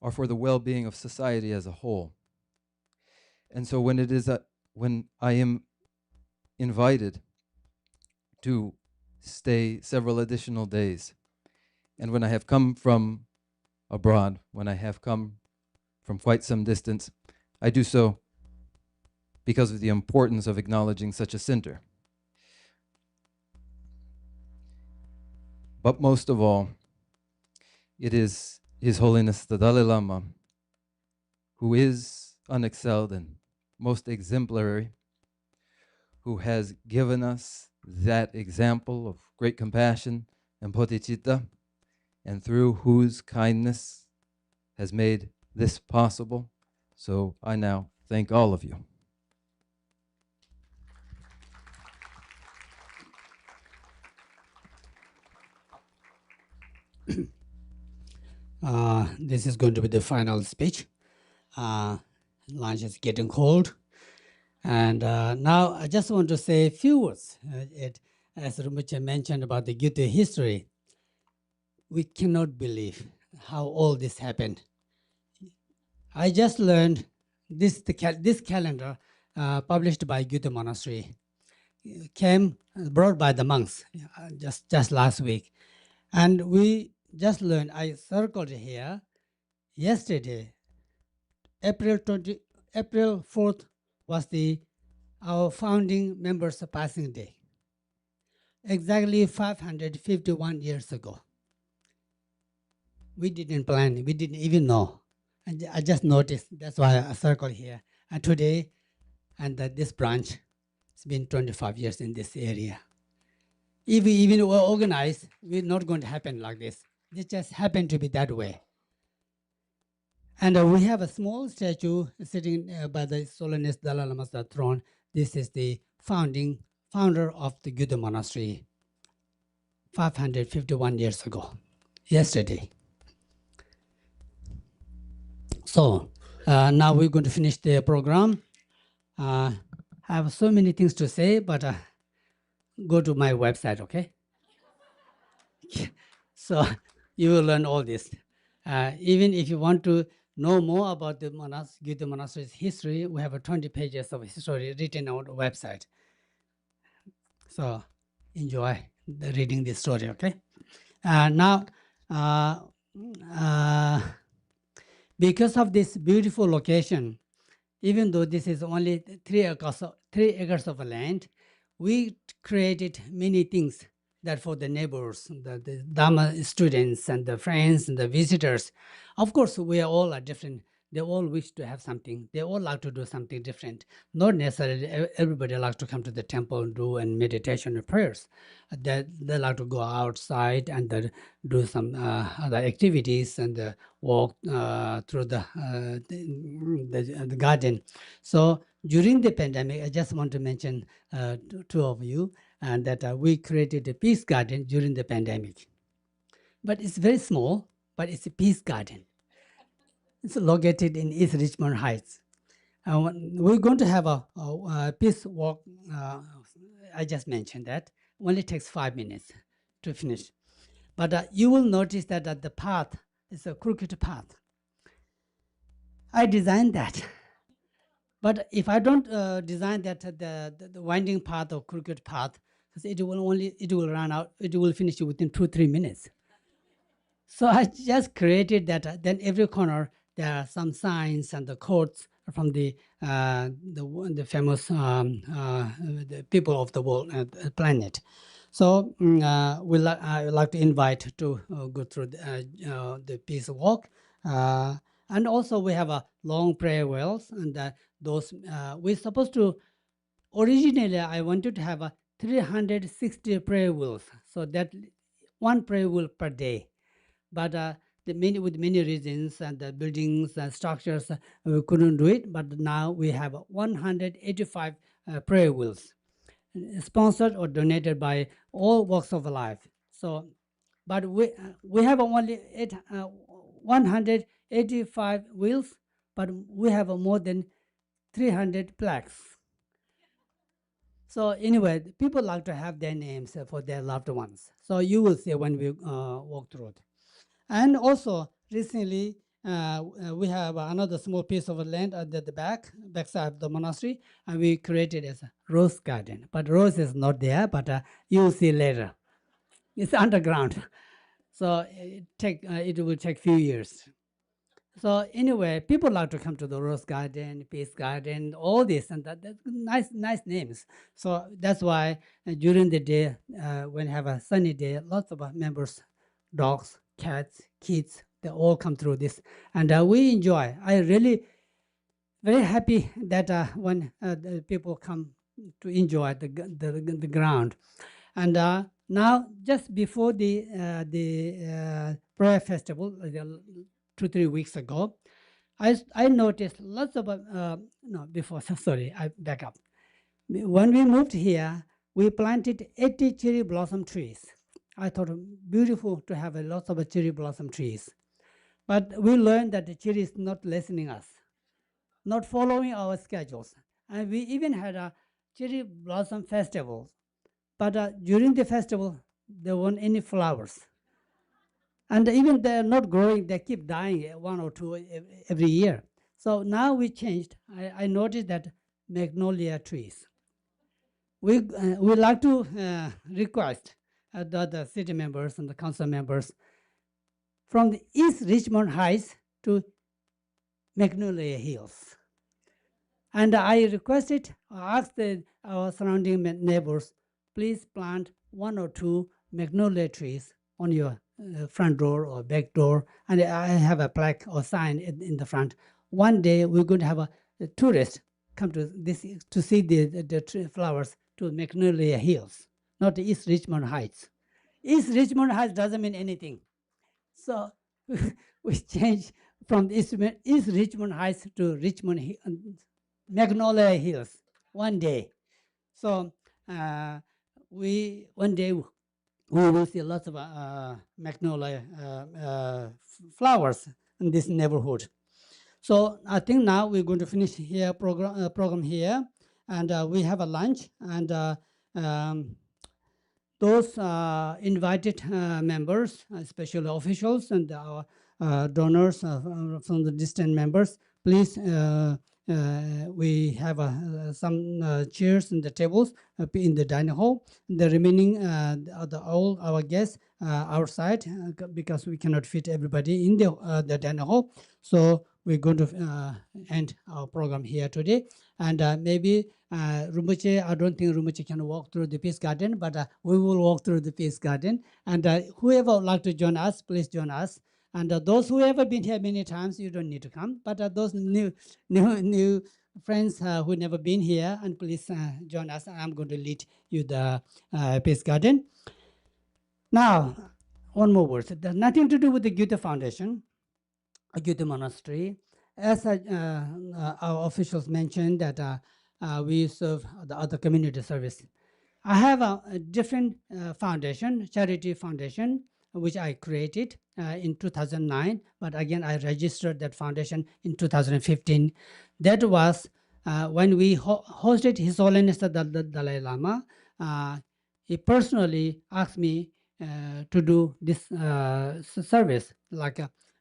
are for the well-being of society as a whole. And so when it is when I am invited to stay several additional days, and when I have come from abroad, when I have come from quite some distance, I do so because of the importance of acknowledging such a center. But most of all, it is His Holiness the Dalai Lama, who is unexcelled and most exemplary, who has given us that example of great compassion and bodhicitta, and through whose kindness has made this possible. So I now thank all of you. This is going to be the final speech. Lunch is getting cold. And now I just want to say a few words. As Rinpoche mentioned about the Gyuto history, we cannot believe how all this happened. I just learned this calendar published by Gyuto Monastery came brought by the monks just last week. And we just learned, I circled here, yesterday, April 4th was our founding members' passing day. Exactly 551 years ago. We didn't plan, we didn't even know. And I just noticed, that's why I circled here. And today, and this branch, it's been 25 years in this area. If we even were organized, we're not going to happen like this. It just happened to be that way. And we have a small statue sitting by the Solanist Dalai Lama's throne. This is the founder of the Gyuto Monastery 551 years ago, yesterday. So now we're going to finish the program. I have so many things to say, but go to my website, okay? So you will learn all this. Even if you want to know more about the Gyuto Monastery's history, we have 20 pages of history written on the website. So enjoy reading this story, okay? Now, because of this beautiful location, even though this is only 3 acres of land, we created many things that for the neighbors, the Dharma students and the friends and the visitors. Of course, we are all different. They all wish to have something. They all like to do something different. Not necessarily everybody likes to come to the temple and do meditation and prayers. They like to go outside and do some other activities and walk through the garden. So during the pandemic, I just want to mention two of you, and that we created a peace garden during the pandemic. But it's very small, but it's a peace garden. It's located in East Richmond Heights. We're going to have a peace walk. I just mentioned that. Only takes 5 minutes to finish. But you will notice that the path is a crooked path. I designed that. But if I don't design that the winding path or crooked path, it will run out. It will finish within 2-3 minutes. So I just created that. Then every corner there are some signs and the quotes from the famous the people of the world planet. So I would like to invite to go through the peace walk. And also we have a long prayer wheels, and those we're supposed to. Originally, I wanted to have a 360 prayer wheels, so that one prayer wheel per day. But with many reasons and the buildings and structures, we couldn't do it. But now we have 185 prayer wheels, sponsored or donated by all walks of life. So, but we have only 185 wheels, but we have more than 300 plaques. So anyway, people like to have their names for their loved ones. So you will see when we walk through it. And also recently, we have another small piece of land at the backside of the monastery, and we created as a rose garden. But rose is not there, but you'll see later. It's underground, so it will take few years. So anyway, people like to come to the rose garden, peace garden, all this and that. That's nice names. So that's why during the day, when have a sunny day, lots of members, dogs, cats, kids, they all come through this, and we enjoy. I really very happy that when the people come to enjoy the ground, and now just before the prayer festival, 2-3 weeks ago, I noticed lots of no before sorry, I back up. When we moved here, we planted 80 cherry blossom trees. I thought beautiful to have a lot of cherry blossom trees, but we learned that the cherry is not listening us, not following our schedules, and we even had a cherry blossom festival. But during the festival, there weren't any flowers. And even they're not growing, they keep dying, one or two every year. So now we changed. I noticed that magnolia trees. We like to request the city members and the council members from the East Richmond Heights to Magnolia Hills. And I asked our surrounding neighbors, please plant 1 or 2 magnolia trees on your front door or back door. And I have a plaque or sign in the front. One day we're going to have a tourist come to this to see the flowers to Magnolia Hills, not East Richmond Heights. East Richmond Heights doesn't mean anything. So we changed from East Richmond Heights to Magnolia Hills one day. So one day we will see lots of magnolia flowers in this neighborhood. So I think now we're going to finish here program here, and we have a lunch, and those invited members, especially officials and our donors from the distant members, please, we have some chairs and the tables in the dining hall. The remaining, all our guests outside, because we cannot fit everybody in the dining hall. So we're going to end our program here today. And maybe Rinpoche, I don't think Rinpoche can walk through the Peace Garden, but we will walk through the Peace Garden. And whoever would like to join us, please join us. And those who have been here many times, you don't need to come. But those new friends who never been here, and please join us. I'm going to lead you the Peace Garden. Now, one more word. There's nothing to do with the Gyuto Foundation, Gyuto Monastery. As our officials mentioned that we serve the other community service. I have a different foundation, charity foundation, which I created in 2009, but again, I registered that foundation in 2015. That was when we hosted His Holiness the Dalai Lama. He personally asked me to do this service, like,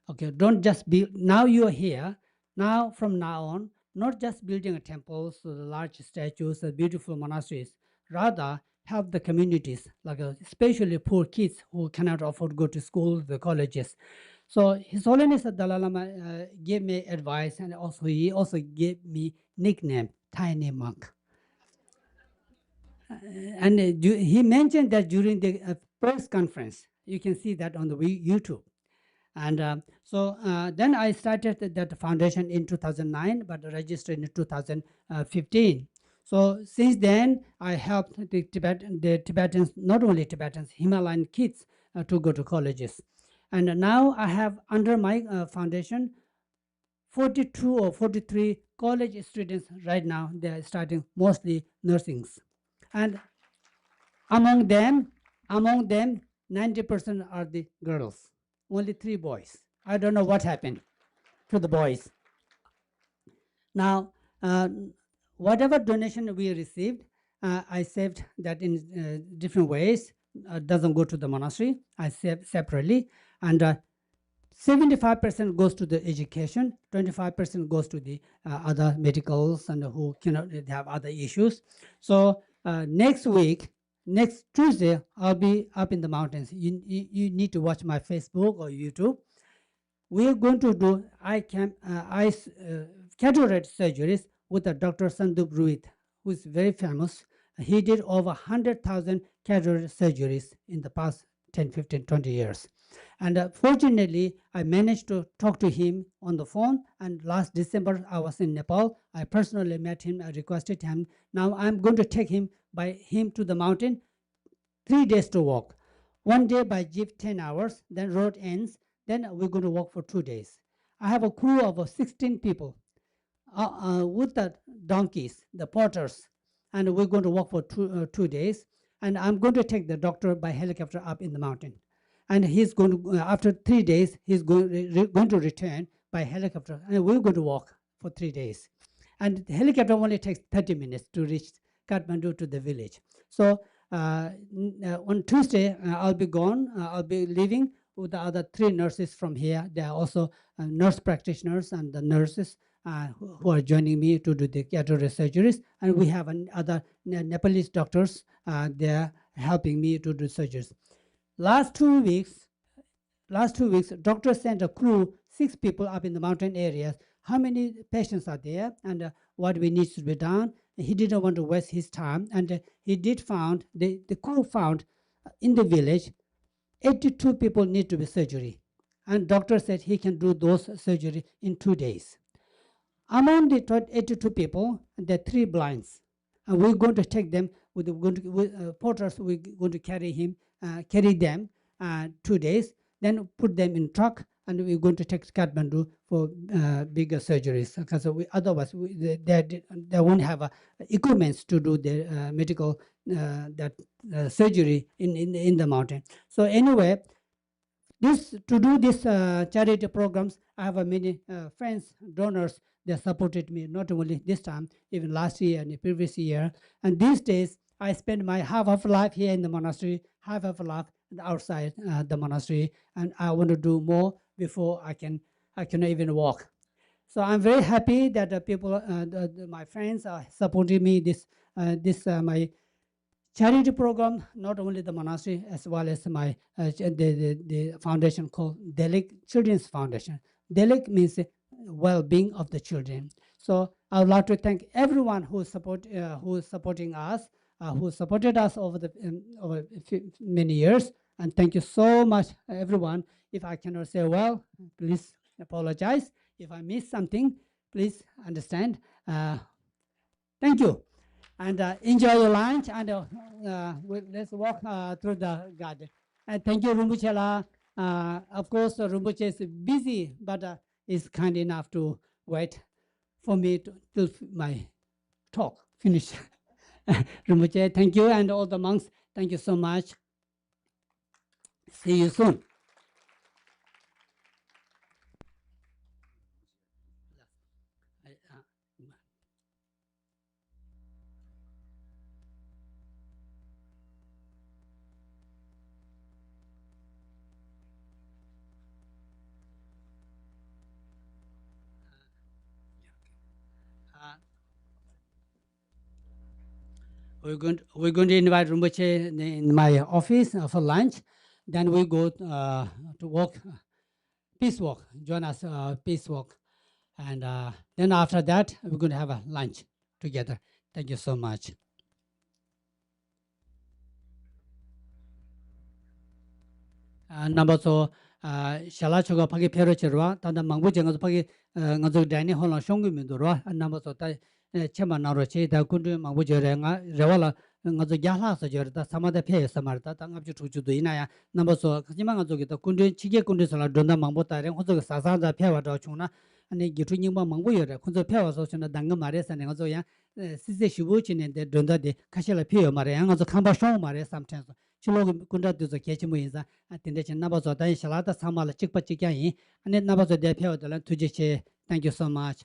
okay, don't just be, now you are here, now from now on, not just building temples, large statues, beautiful monasteries, rather help the communities, like especially poor kids who cannot afford to go to school, the colleges. So His Holiness the Dalai Lama gave me advice, and he also gave me nickname, Tiny Monk. And he mentioned that during the press conference. You can see that on the YouTube. And so then I started that foundation in 2009, but registered in 2015. So since then, I helped the Tibetans, not only Tibetans, Himalayan kids to go to colleges. And now I have under my foundation 42 or 43 college students right now. They are starting mostly nursings. And among them, 90% are the girls. Only 3 boys. I don't know what happened to the boys. Now, whatever donation we received, I saved that in different ways. Doesn't go to the monastery. I save separately. And 75% goes to the education, 25% goes to the other medicals and who cannot have other issues. So next week, next Tuesday, I'll be up in the mountains. You need to watch my Facebook or YouTube. We are going to do cataract surgeries with Dr. Sandup Ruit, who is very famous. He did over 100,000 cataract surgeries in the past 10, 15, 20 years. And fortunately, I managed to talk to him on the phone. And last December, I was in Nepal. I personally met him. I requested him. Now I'm going to take him to the mountain, 3 days to walk. 1 day by jeep, 10 hours. Then road ends. Then we're going to walk for 2 days. I have a crew of 16 people with the donkeys, the porters, and we're going to walk for 2 days. And I'm going to take the doctor by helicopter up in the mountain. And he's going to, after 3 days, he's going to return by helicopter. And we're going to walk for 3 days. And the helicopter only takes 30 minutes to reach Kathmandu to the village. So on Tuesday, I'll be gone. I'll be leaving with the other 3 nurses from here. They are also nurse practitioners and the nurses who are joining me to do the cataract surgeries. And we have other Nepalese doctors. They're helping me to do surgeries. Last 2 weeks, doctor sent a crew, 6 people up in the mountain areas. How many patients are there and what we need to be done? He didn't want to waste his time, and he did found, the crew found in the village, 82 people need to be surgery. And doctor said he can do those surgery in 2 days. Among the 82 people, there are 3 blinds. And we're going to take them with porters. We're going to carry them 2 days, then put them in truck, and we're going to take Kathmandu for bigger surgeries, because otherwise they won't have equipments to do the medical surgery in the mountain. So anyway, to do this charity programs, I have many friends, donors. They supported me not only this time, even last year and the previous year. And these days, I spend my half of life here in the monastery, half of life outside the monastery, and I want to do more before I can even walk. So I'm very happy that the people, my friends, are supporting me this my charity program, not only the monastery as well as my the foundation called Delik Children's Foundation. Delik means well-being of the children. So I would like to thank everyone who is supporting us, who supported us over many years. And thank you so much, everyone. If I cannot say well, please apologize. If I miss something, please understand. Thank you. And enjoy your lunch, and let's walk through the garden. And thank you, Rinpoche. Of course, Rinpoche is busy, but is kind enough to wait for me to my talk finish. Rinpoche, thank you, and all the monks, thank you so much. See you soon. We're going to invite Rinpoche in my office for lunch. Then we go to walk, peace walk. Join us peace walk, and then after that we're going to have a lunch together. Thank you so much. Number 2, shala choga phagi phero chirwa tanda mangbu jenga phagi ngazo dani hola shongu mindurwa. Number 2 chema naro che da kundu mangbu jere nga rewala ngazo gyahla sa jere da samada phe samarta ta ngapju thuju do ina ya. Number 2 khajima ngazo gi ta kundu chige kundu sala donda mangbu ta reng hozo sa sa da phe wa da chungna ani gitu nyingba mangbu yore khonzo phe wa so chuna danga mare sa ne ngazo ya sise shibu chine de donda de khashela phe yo mare ngazo khamba shong mare sometimes chilo kunda de zo kechi mu inza atinde chen naba zo da shala da samala chikpa chikya yin ani naba zo de phe wa da tuje che. Thank you so much.